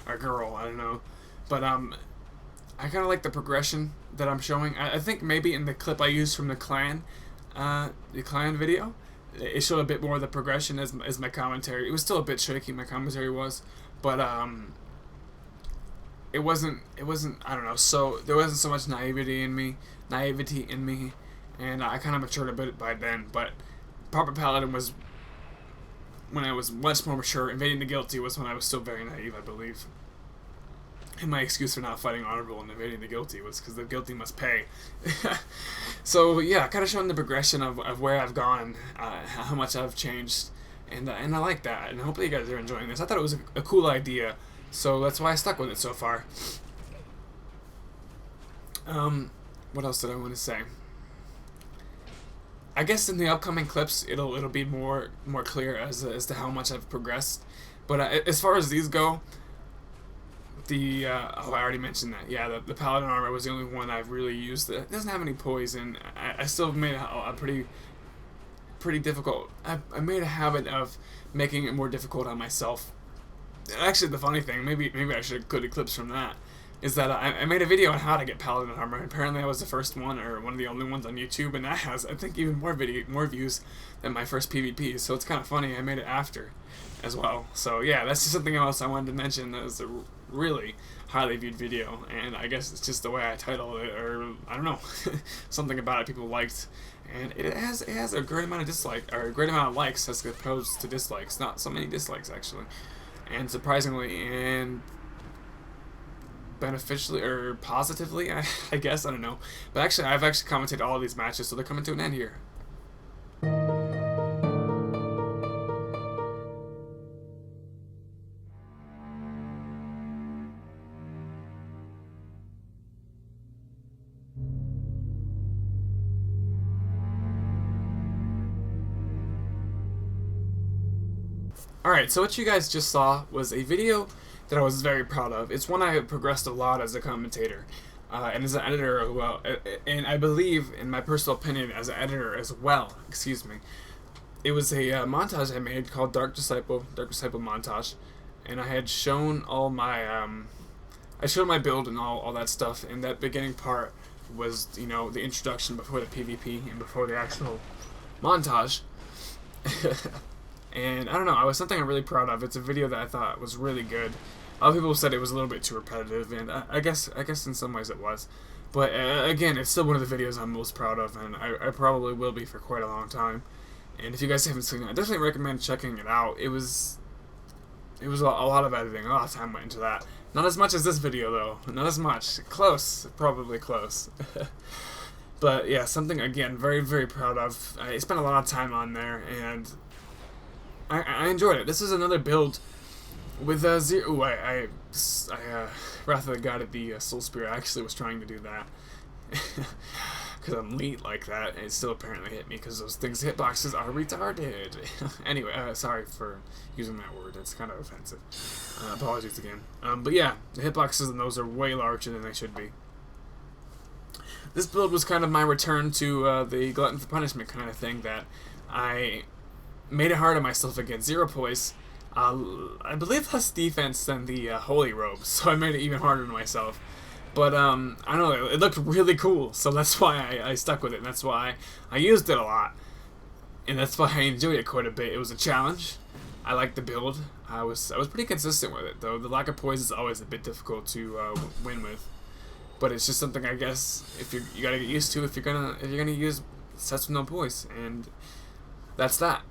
or girl, I don't know. But I kind of like the progression that I'm showing. I think maybe in the clip I used from the clan video, it showed a bit more of the progression as my commentary. It was still a bit shaky, my commentary was, but it wasn't I don't know. So there wasn't so much naivety in me, and I kind of matured a bit by then. But Proper Paladin was when I was much more mature. Invading the Guilty was when I was still very naive, I believe. And my excuse for not fighting honorable and invading the Guilty was because the Guilty must pay. So yeah, kind of showing the progression of where I've gone, how much I've changed, and I like that. And hopefully you guys are enjoying this. I thought it was a cool idea, so that's why I stuck with it so far. What else did I want to say? I guess in the upcoming clips, it'll be more clear as to how much I've progressed. But as far as these go, I already mentioned that. Yeah, the Paladin armor was the only one I've really used. It doesn't have any poison. I still made a pretty difficult. I made a habit of making it more difficult on myself. Actually, the funny thing, maybe I should include clips from that, is that I made a video on how to get Paladin armor. Apparently I was the first one, or one of the only ones on YouTube, and that has, I think, even more views than my first PvP, so it's kind of funny I made it after as well. So yeah, that's just something else I wanted to mention. That was a really highly viewed video, and I guess it's just the way I titled it, or I don't know, something about it people liked, and it has a great amount of a great amount of likes as opposed to dislikes. Not so many dislikes actually, and surprisingly and beneficially or positively, I guess, I don't know. But actually, I've actually commentated all of these matches, so they're coming to an end here. Alright, so what you guys just saw was a video that I was very proud of. It's one I have progressed a lot as a commentator, and as an editor as well, and I believe, in my personal opinion, as an editor as well, excuse me. It was a montage I made called Dark Disciple Montage, and I had shown all my, I showed my build and all that stuff, and that beginning part was, you know, the introduction before the PvP and before the actual montage. And I don't know, it was something I'm really proud of. It's a video that I thought was really good. A lot of people said it was a little bit too repetitive, and I guess in some ways it was. But again, it's still one of the videos I'm most proud of, and I probably will be for quite a long time. And if you guys haven't seen it, I definitely recommend checking it out. It was a lot of editing, a lot of time went into that. Not as much as this video though, not as much. Close, probably close. But yeah, something again very, very proud of. I spent a lot of time on there, and I enjoyed it. This is another build with zero. Ooh, I Wrath of the God at the Soul Spear. I actually was trying to do that because I'm elite like that, and it still apparently hit me because those things hitboxes are retarded. Anyway, sorry for using that word. It's kind of offensive. Apologies again. But yeah, the hitboxes and those are way larger than they should be. This build was kind of my return to the Glutton for Punishment kind of thing, that I made it hard on myself again. 0 poise. I believe less defense than the Holy Robes, so I made it even harder on myself. But I don't know, it looked really cool, so that's why I stuck with it, and that's why I used it a lot. And that's why I enjoyed it quite a bit. It was a challenge. I liked the build. I was pretty consistent with it, though. The lack of poise is always a bit difficult to win with. But it's just something, I guess, if you gotta get used to if you're gonna use sets with no poise, and that's that.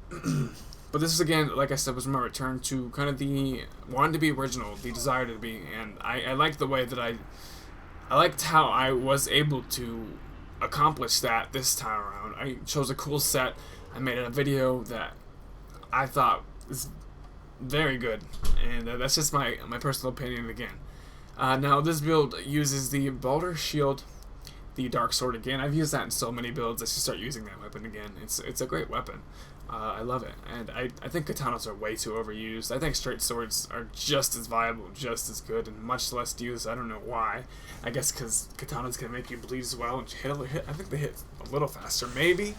But this is, again, like I said, was my return to kind of the wanting to be original, the desire to be, and I liked the way that I liked how I was able to accomplish that this time around. I chose a cool set. I made a video that I thought was very good, and that's just my personal opinion again. Now this build uses the Balder Shield, the Dark Sword again. I've used that in so many builds. I should start using that weapon again. It's a great weapon. I love it, and I think katanas are way too overused. I think straight swords are just as viable, just as good, and much less used. I don't know why. I guess because katanas can make you bleed as well, and I think they hit a little faster, maybe.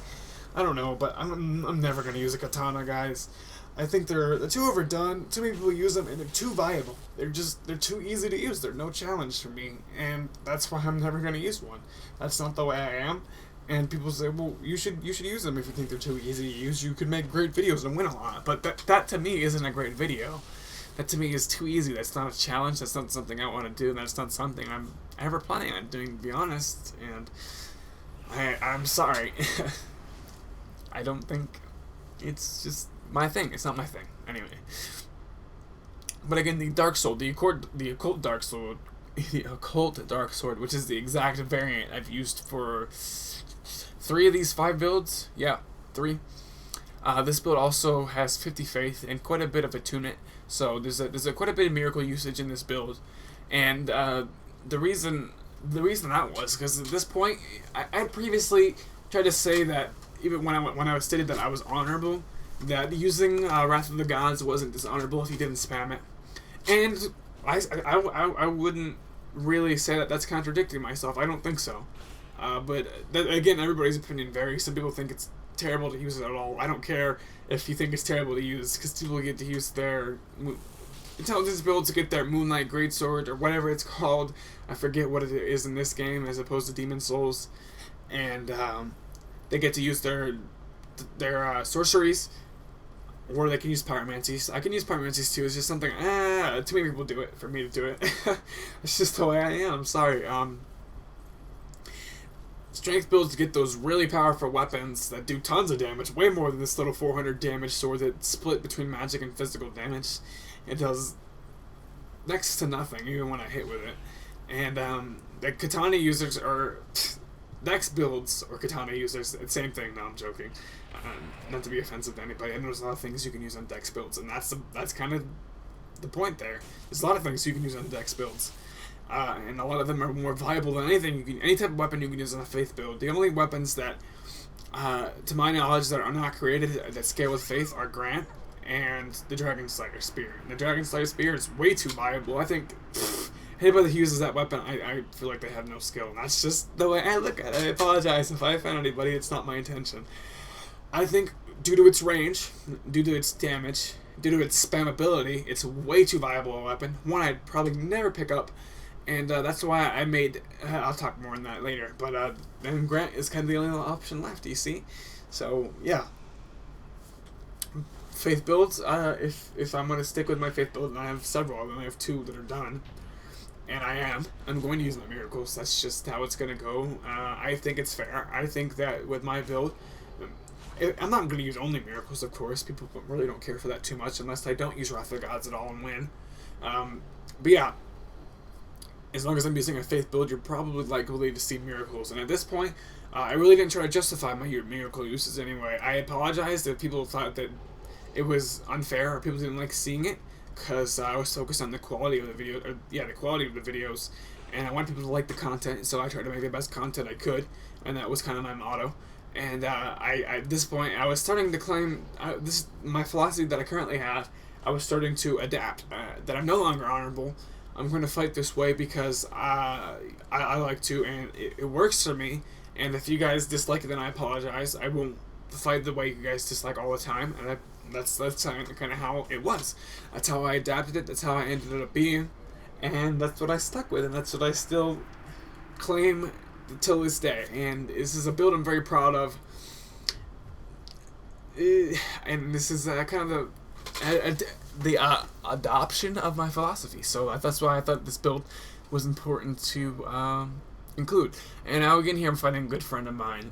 I don't know, but I'm never gonna use a katana, guys. I think they're too overdone. Too many people use them, and they're too viable. They're too easy to use. They're no challenge for me, and that's why I'm never gonna use one. That's not the way I am. And people say, well, you should use them if you think they're too easy to use. You could make great videos and win a lot. But that to me isn't a great video. That to me is too easy. That's not a challenge. That's not something I want to do. That's not something I'm ever planning on doing, to be honest. And I'm sorry. I don't think it's just my thing. It's not my thing. Anyway. But again, the Dark Sword, the occult Dark Sword, which is the exact variant I've used for 3 of these 5 builds. Yeah, 3. This build also has 50 faith and quite a bit of attunement. So there's quite a bit of miracle usage in this build, and the reason that was because at this point I previously tried to say that even when I stated that I was honorable, that using Wrath of the Gods wasn't dishonorable if you didn't spam it, and I wouldn't really say that that's contradicting myself. I don't think so. But again, everybody's opinion varies. Some people think it's terrible to use it at all. I don't care if you think it's terrible to use, because people get to use their intelligence build to get their Moonlight Greatsword or whatever it's called. I forget what it is in this game, as opposed to Demon Souls, and they get to use their sorceries, or they can use pyromancies. I can use pyromancies too. It's just something too many people do it for me to do it. It's just the way I am. I'm sorry. Strength builds to get those really powerful weapons that do tons of damage, way more than this little 400 damage sword that's split between magic and physical damage. It does next to nothing, even when I hit with it. And the katana users are dex builds or katana users. Same thing. No, I'm joking. Not to be offensive to anybody. I know there's a lot of things you can use on dex builds, and that's kind of the point there. There's a lot of things you can use on dex builds. And a lot of them are more viable than anything. Any type of weapon you can use on a faith build. The only weapons that, to my knowledge, that are not created that scale with faith are Grant and the Dragon Slayer Spear. And the Dragon Slayer Spear is way too viable. I think anybody who uses that weapon, I feel like they have no skill. And that's just the way I look at it. I apologize if I offend anybody. It's not my intention. I think due to its range, due to its damage, due to its spammability, it's way too viable a weapon. One I'd probably never pick up. And that's why I made, I'll talk more on that later, but then Grant is kind of the only option left, you see? So, yeah. Faith builds, if I'm going to stick with my faith build, and I have several of them, I have 2 that are done, and I'm going to use my miracles. That's just how it's going to go. I think it's fair. I think that with my build, I'm not going to use only miracles, of course. People really don't care for that too much, unless I don't use Wrath of the Gods at all and win. But yeah. As long as I'm using a faith build, you're probably likely to see miracles. And at this point, I really didn't try to justify my miracle uses anyway. I apologized if people thought that it was unfair or people didn't like seeing it, because I was focused on the quality of the video, the quality of the videos, and I want people to like the content, so I tried to make the best content I could, and that was kind of my motto. And at this point, I was starting to claim my philosophy that I currently have. I was starting to adapt, that I'm no longer honorable. I'm going to fight this way because I like to, and it works for me. And if you guys dislike it, then I apologize. I won't fight the way you guys dislike all the time, and that's kind of how it was. That's how I adapted it. That's how I ended up being, and that's what I stuck with, and that's what I still claim till this day. And this is a build I'm very proud of. And this is kind of the adoption of my philosophy. So that's why I thought this build was important to include. And now again, here I'm fighting a good friend of mine,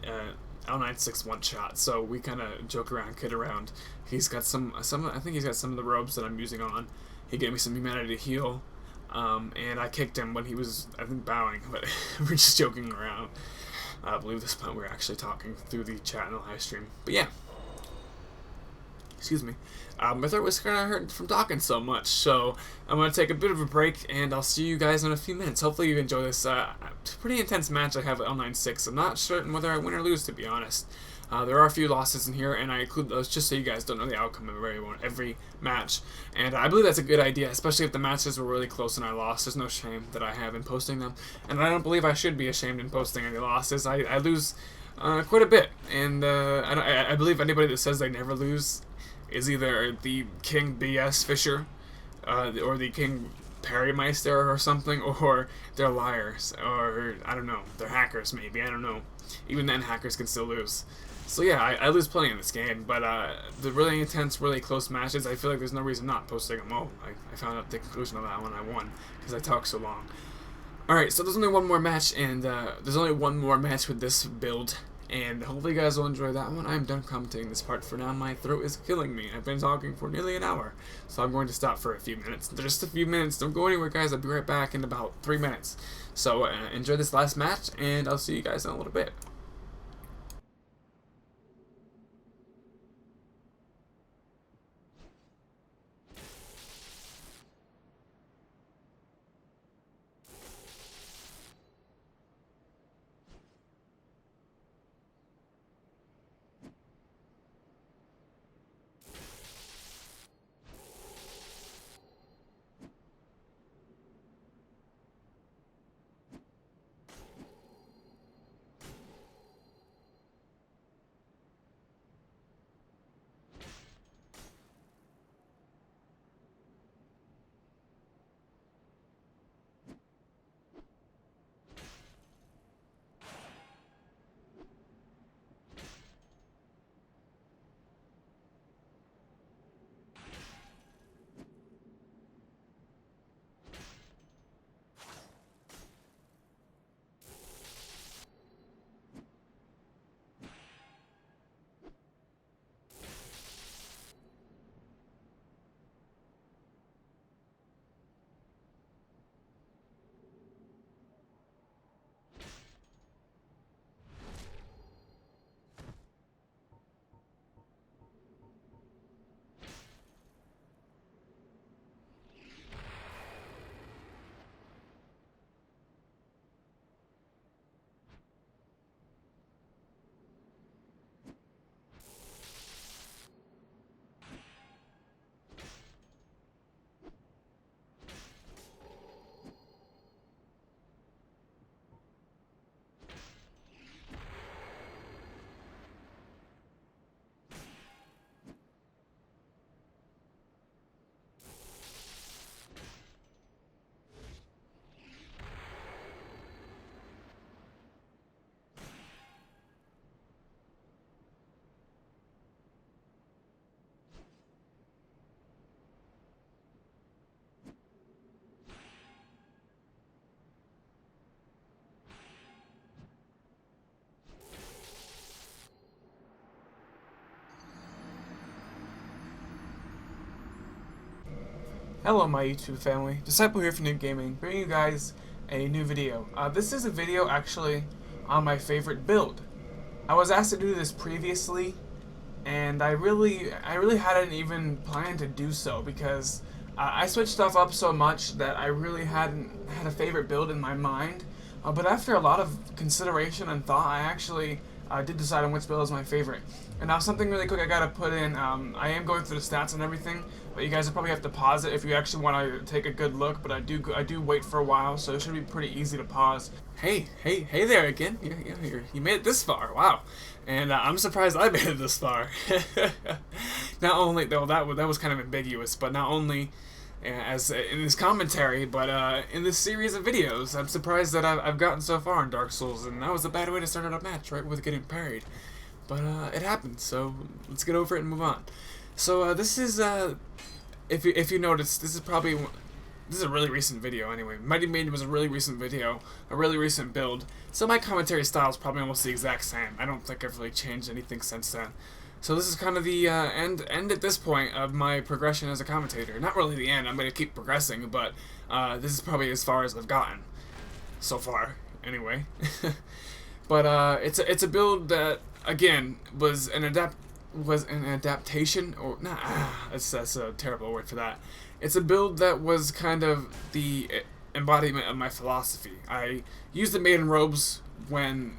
L96 One Shot. So we kind of joke around, kid around. He's got some. I think he's got some of the robes that I'm using on. He gave me some humanity to heal, and I kicked him when he was, I think, bowing. But we're just joking around. I believe this point we're actually talking through the chat and the live stream. But yeah. Excuse me. My throat was kind of hurting from talking so much, so I'm going to take a bit of a break, and I'll see you guys in a few minutes. Hopefully you enjoy this pretty intense match I have with L96. I'm not certain whether I win or lose, to be honest. There are a few losses in here, and I include those just so you guys don't know the outcome of every match. And I believe that's a good idea, especially if the matches were really close and I lost. There's no shame that I have in posting them, and I don't believe I should be ashamed in posting any losses. I lose quite a bit, and I believe anybody that says they never lose is either the King BS Fisher or the King Perrymeister or something, or they're liars, or I don't know, they're hackers maybe, I don't know. Even then, hackers can still lose. So yeah, I lose plenty in this game, but the really intense, really close matches, I feel like there's no reason not posting them. Oh, I found out the conclusion of that one. I won because I talked so long. Alright, so there's only one more match, and there's only one more match with this build, and hopefully you guys will enjoy that one. I'm done commentating this part for now. My throat is killing me. I've been talking for nearly an hour, so I'm going to stop for a few minutes. Just a few minutes. Don't go anywhere, guys. I'll be right back in about 3 minutes. So enjoy this last match, and I'll see you guys in a little bit. Hello my YouTube family, Disciple here for New Gaming, bringing you guys a new video. This is a video actually on my favorite build. I was asked to do this previously, and I really hadn't even planned to do so because I switched stuff up so much that I really hadn't had a favorite build in my mind. But after a lot of consideration and thought, I actually did decide on which build is my favorite. And now something really quick I gotta put in, I am going through the stats and everything, but you guys will probably have to pause it if you actually want to take a good look, but I do wait for a while, so it should be pretty easy to pause. Hey there again, you made it this far, wow. And I'm surprised I made it this far. Not only, though, that was kind of ambiguous, but not only as in this commentary, but in this series of videos, I'm surprised that I've gotten so far in Dark Souls, and that was a bad way to start out a match, right, with getting parried. But it happened, so let's get over it and move on. So this is, if you notice, this is a really recent video anyway. Mighty Maiden was a really recent video, a really recent build, so my commentary style is probably almost the exact same. I don't think I've really changed anything since then. So this is kind of the end at this point of my progression as a commentator. Not really the end, I'm going to keep progressing, but this is probably as far as I've gotten. So far, anyway. But it's a build that, again, was an adaptation, or not, that's a terrible word for that. It's a build that was kind of the embodiment of my philosophy. I used the maiden robes when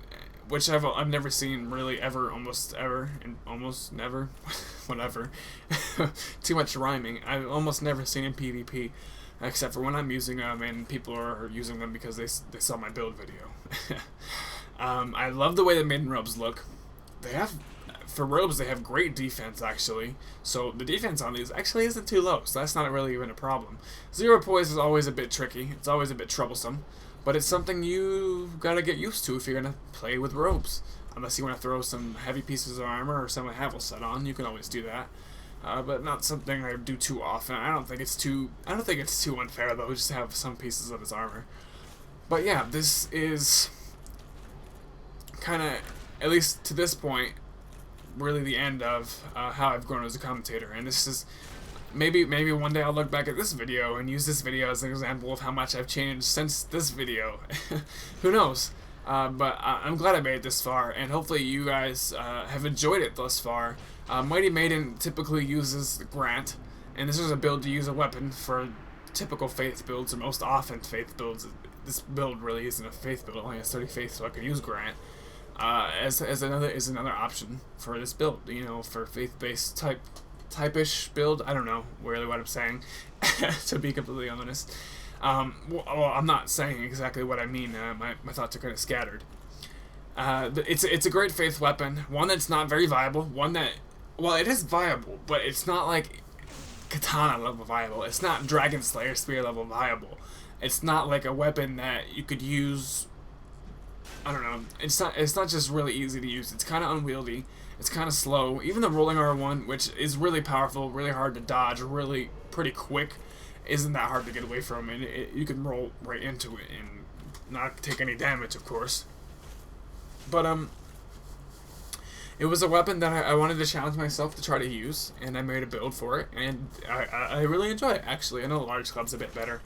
which I've never seen really ever, almost ever, and almost never, whatever. Too much rhyming. I've almost never seen in PvP, except for when I'm using them and people are using them because they saw my build video. I love the way the maiden robes look. They have, for robes, they have great defense actually. So the defense on these actually isn't too low, so that's not really even a problem. Zero poise is always a bit tricky. It's always a bit troublesome. But it's something you've got to get used to if you're going to play with robes. Unless you want to throw some heavy pieces of armor or some Havel set on, you can always do that. But not something I do too often. I don't think it's too unfair though, just to have some pieces of his armor. But yeah, this is kind of, at least to this point, really the end of how I've grown as a commentator. And this is maybe one day I'll look back at this video and use this video as an example of how much I've changed since this video. Who knows? But I'm glad I made it this far, and hopefully you guys have enjoyed it thus far. Mighty Maiden typically uses Grant, and this is a build to use a weapon for typical faith builds, or most often faith builds. This build really isn't a faith build; it only has 30 faith, so I could use Grant as another option for this build. You know, for faith-based type-ish build. I don't know really what I'm saying, to be completely honest. Well, I'm not saying exactly what I mean. My thoughts are kind of scattered. It's a great faith weapon. One that's not very viable. One that, well, it is viable, but it's not like katana level viable. It's not Dragon Slayer spear level viable. It's not like a weapon that you could use. I don't know. It's not just really easy to use. It's kind of unwieldy. It's kind of slow. Even the rolling R1, which is really powerful, really hard to dodge, really pretty quick, isn't that hard to get away from, and you can roll right into it and not take any damage, of course. But it was a weapon that I wanted to challenge myself to try to use, and I made a build for it, and I really enjoy it, actually. I know the large club's a bit better,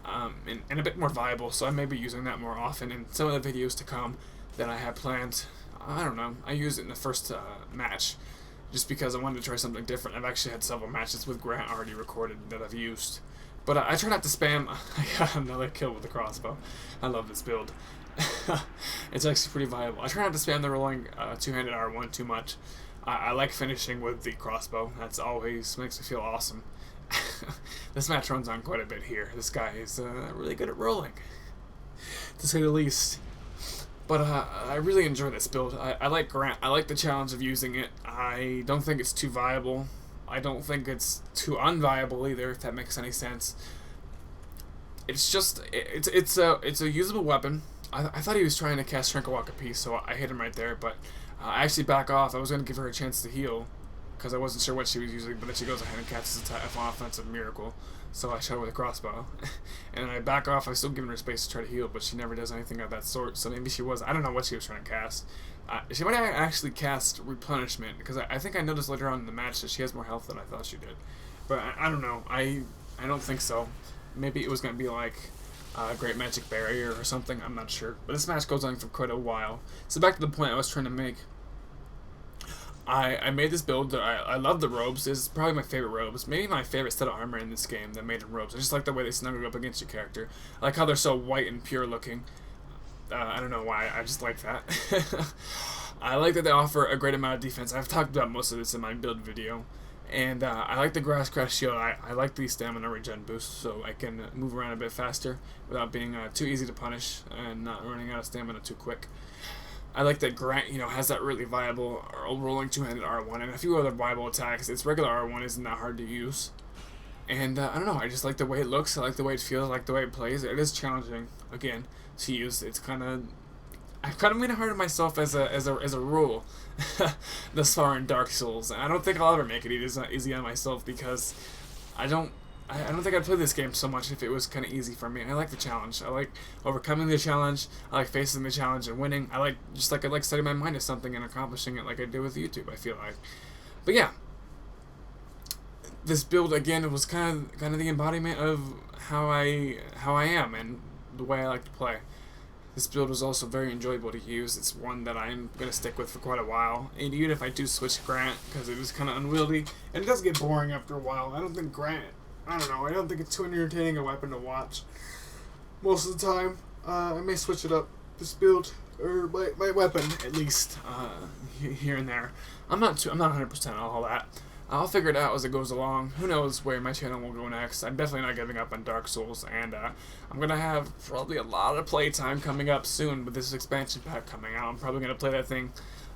and a bit more viable, so I may be using that more often in some of the videos to come that I have planned. I don't know, I used it in the first match, just because I wanted to try something different. I've actually had several matches with Grant already recorded that I've used. But I try not to spam. I got another kill with the crossbow. I love this build. It's actually pretty viable. I try not to spam the rolling two-handed R1 too much. I like finishing with the crossbow. That's always makes me feel awesome. This match runs on quite a bit here. This guy is really good at rolling, to say the least. But I really enjoy this build. I like Grant. I like the challenge of using it. I don't think it's too viable. I don't think it's too unviable either, if that makes any sense. It's just, it's a usable weapon. I thought he was trying to cast Shrink a Walk a Piece, so I hit him right there, but I actually back off. I was going to give her a chance to heal, because I wasn't sure what she was using, but then she goes ahead and casts an offensive miracle, so I shot her with a crossbow. And I back off. I was still giving her space to try to heal, but she never does anything of that sort, so maybe she was, I don't know what she was trying to cast. She might actually cast Replenishment, because I think I noticed later on in the match that she has more health than I thought she did. But I don't know. I don't think so. Maybe it was going to be like a Great Magic Barrier or something. I'm not sure. But this match goes on for quite a while. So back to the point I was trying to make. I made this build. I love the robes. This is probably my favorite robes. Maybe my favorite set of armor in this game, the maiden robes. I just like the way they snuggle up against your character. I like how they're so white and pure looking. I don't know why, I just like that. I like that they offer a great amount of defense. I've talked about most of this in my build video. And I like the Grass Crash Shield. I like the stamina regen boost, so I can move around a bit faster without being too easy to punish and not running out of stamina too quick. I like that Grant, has that really viable rolling two-handed R1 and a few other viable attacks. Its regular R1 isn't that hard to use. And I don't know, I just like the way it looks, I like the way it feels, I like the way it plays. It is challenging, again, to use. It's I've kind of made it hard on myself as a rule thus far in Dark Souls, and I don't think I'll ever make it easy on myself, because I don't think I'd play this game so much if it was kind of easy for me. I like the challenge. I like overcoming the challenge. I like facing the challenge and winning. I like setting my mind to something and accomplishing it like I do with YouTube, I feel like. But yeah, this build again was kind of the embodiment of how I am and the way I like to play. This build was also very enjoyable to use. It's one that I'm going to stick with for quite a while. And even if I do switch Grant, because it was kind of unwieldy, and it does get boring after a while. I don't think I don't think it's too entertaining a weapon to watch most of the time. I may switch it up. This build or my weapon at least, here and there. I'm not 100% on all that. I'll figure it out as it goes along. Who knows where my channel will go next. I'm definitely not giving up on Dark Souls, and I'm gonna have probably a lot of playtime coming up soon with this expansion pack coming out. I'm probably gonna play that thing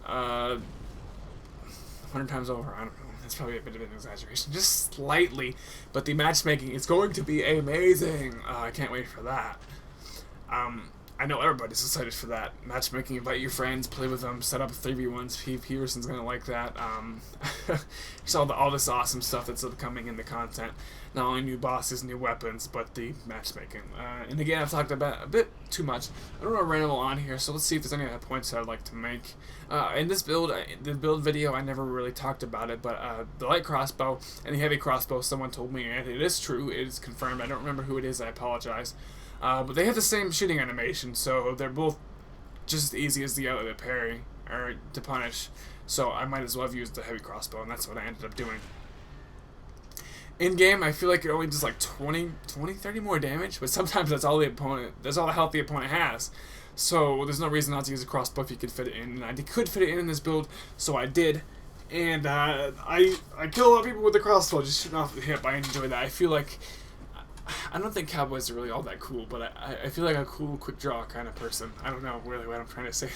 100 times over. I don't know. That's probably a bit of an exaggeration, just slightly. But the matchmaking is going to be amazing. I can't wait for that. I know everybody's excited for that. Matchmaking, invite your friends, play with them, set up 3v1s. Peterson's gonna like that. There's all this awesome stuff that's coming in the content. Not only new bosses, new weapons, but the matchmaking. And again, I've talked about a bit too much. I don't want to ramble on here, so let's see if there's any other points I'd like to make. In this build, the build video, I never really talked about it, but the light crossbow and the heavy crossbow, someone told me, and it is true, it is confirmed. I don't remember who it is, I apologize. But they have the same shooting animation, so they're both just as easy as the other to parry, or to punish. So I might as well have used the heavy crossbow, and that's what I ended up doing. In game, I feel like it only does like 20, 30 more damage, but sometimes that's all the health the opponent has. So there's no reason not to use a crossbow if you could fit it in, and I could fit it in this build, so I did. And I kill a lot of people with the crossbow, just shooting off the hip. I enjoy that. I feel like, I don't think cowboys are really all that cool, but I feel like a cool, quick draw kind of person. I don't know really what I'm trying to say.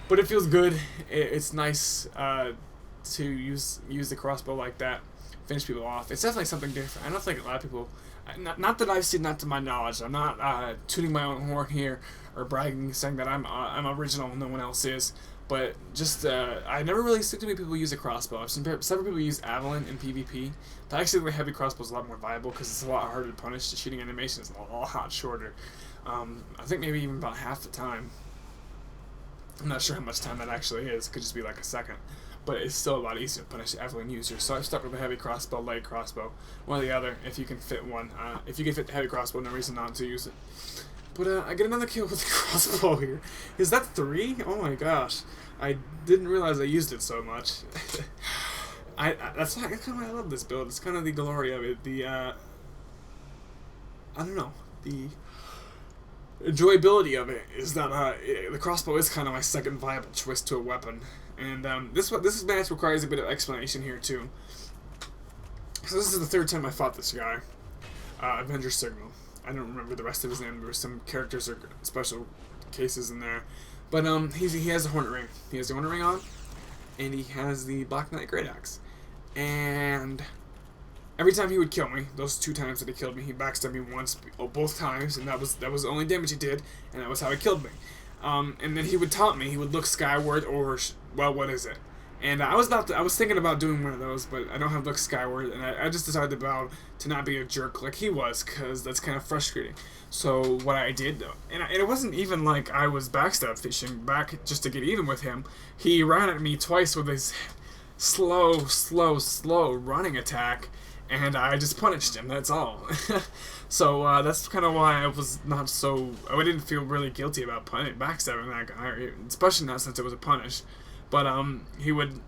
But it feels good. It's nice to use the crossbow like that, finish people off. It's definitely something different. I don't think a lot of people, not that I've seen, not to my knowledge. I'm not tooting my own horn here or bragging, saying that I'm original and no one else is. But just, I never really seen too many people use a crossbow. I've seen several people use Paladin in PvP. But actually, the heavy crossbow is a lot more viable because it's a lot harder to punish. The shooting animation is a lot shorter. I think maybe even about half the time. I'm not sure how much time that actually is. It could just be like a second. But it's still a lot easier to punish Evelyn users. So I've stuck with the heavy crossbow, light crossbow, one or the other. If you can fit one, if you can fit the heavy crossbow, no reason not to use it. But I get another kill with the crossbow here. Is that 3? Oh my gosh! I didn't realize I used it so much. That's kind of why I love this build. It's kind of the glory of it. The I don't know, the enjoyability of it is that the crossbow is kind of my second viable choice to a weapon. And this match requires a bit of explanation here too. So this is the 3rd time I fought this guy, Avenger Signal. I don't remember the rest of his name. There were some characters or special cases in there, but he has a hornet ring. He has the hornet ring on, and he has the Black Knight Great Axe. And every time he would kill me, those 2 times that he killed me, he backstabbed me once, both times, and that was the only damage he did, and that was how he killed me. And then he would taunt me. He would look skyward, or well, what is it? And I was thinking about doing one of those, but I don't have look skyward, and I just decided to not be a jerk like he was, because that's kind of frustrating. So what I did, though, and it wasn't even like I was backstab fishing back just to get even with him. He ran at me twice with his slow running attack, and I just punished him, that's all. So that's kind of why I didn't feel really guilty about backstabbing that guy, especially not since it was a punish. But he would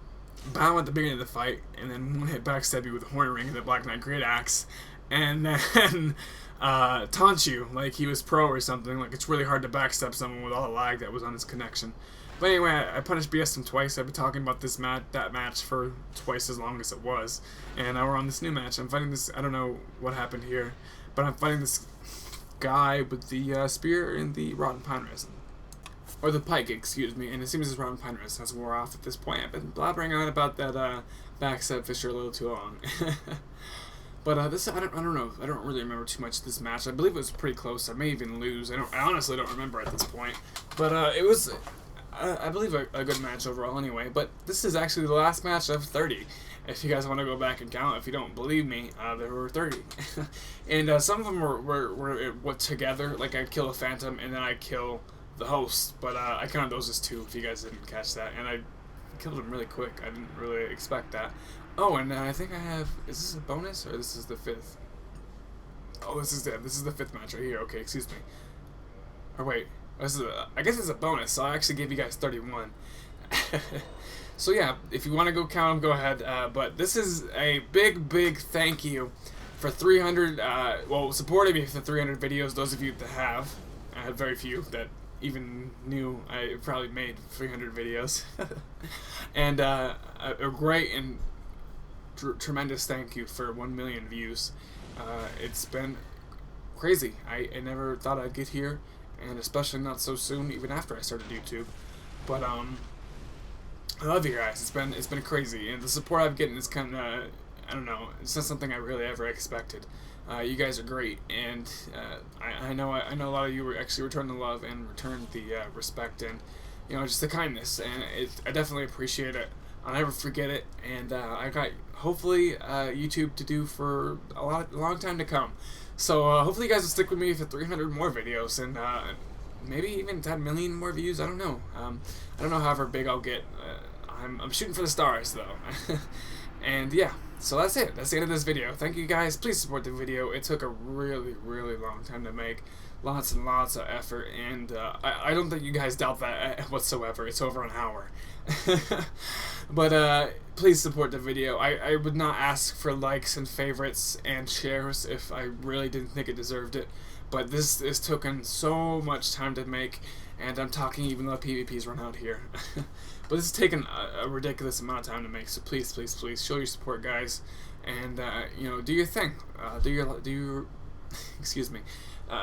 bow at the beginning of the fight, and then one hit backstab you with a hornet ring and the Black Knight Great Axe, and then taunt you like he was pro or something. Like, it's really hard to backstab someone with all the lag that was on his connection. But anyway, I punished BS him twice. I've been talking about that match for twice as long as it was, and now we're on this new match. I'm fighting this, I don't know what happened here, but I'm fighting this guy with the spear and the rotten pine resin. Or the pike, excuse me, and it seems his rotten pine resin has wore off at this point. I've been blabbering on about that backstab fisher a little too long. But I don't know. I don't really remember too much of this match. I believe it was pretty close. I may even lose. I honestly don't remember at this point. But it was, I believe, a good match overall anyway. But this is actually the last match of 30. If you guys want to go back and count, if you don't believe me, there were 30. And some of them were together. Like, I'd kill a phantom, and then I'd kill the host, but I counted those as 2 if you guys didn't catch that, and I killed him really quick. I didn't really expect that. Oh, and I think I have, is this a bonus or this is the 5th? Oh, this is the 5th match right here. Okay, excuse me. Or wait, I guess it's a bonus, so I actually gave you guys 31. So yeah, if you want to go count them, go ahead. But this is a big thank you for 300, supporting me for 300 videos. Those of you that have, I had very few that even knew I probably made 300 videos. And a great and tremendous thank you for 1 million views. It's been crazy. I never thought I'd get here, and especially not so soon, even after I started YouTube. But I love you guys. It's been crazy, and the support I've getting is kind of, I don't know, it's not something I really ever expected. You guys are great, and I know a lot of you actually return the love and return the respect and, you know, just the kindness, and I definitely appreciate it. I'll never forget it, and I got hopefully YouTube to do for a long time to come. So hopefully you guys will stick with me for 300 more videos, and maybe even 10 million more views. I don't know. I don't know however big I'll get. I'm shooting for the stars though. And yeah, so that's it. That's the end of this video. Thank you guys. Please support the video. It took a really long time to make. Lots and lots of effort, and I don't think you guys doubt that whatsoever. It's over an hour. But please support the video. I would not ask for likes and favorites and shares if I really didn't think it deserved it. But this is taken so much time to make, and I'm talking even though PvP's run out here. But this has taken a ridiculous amount of time to make, so please show your support, guys, and you know, do your thing. Do your excuse me.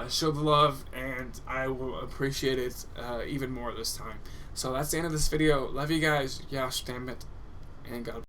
Show the love, and I will appreciate it even more this time. So that's the end of this video. Love you guys. Yash, damn it, and God bless.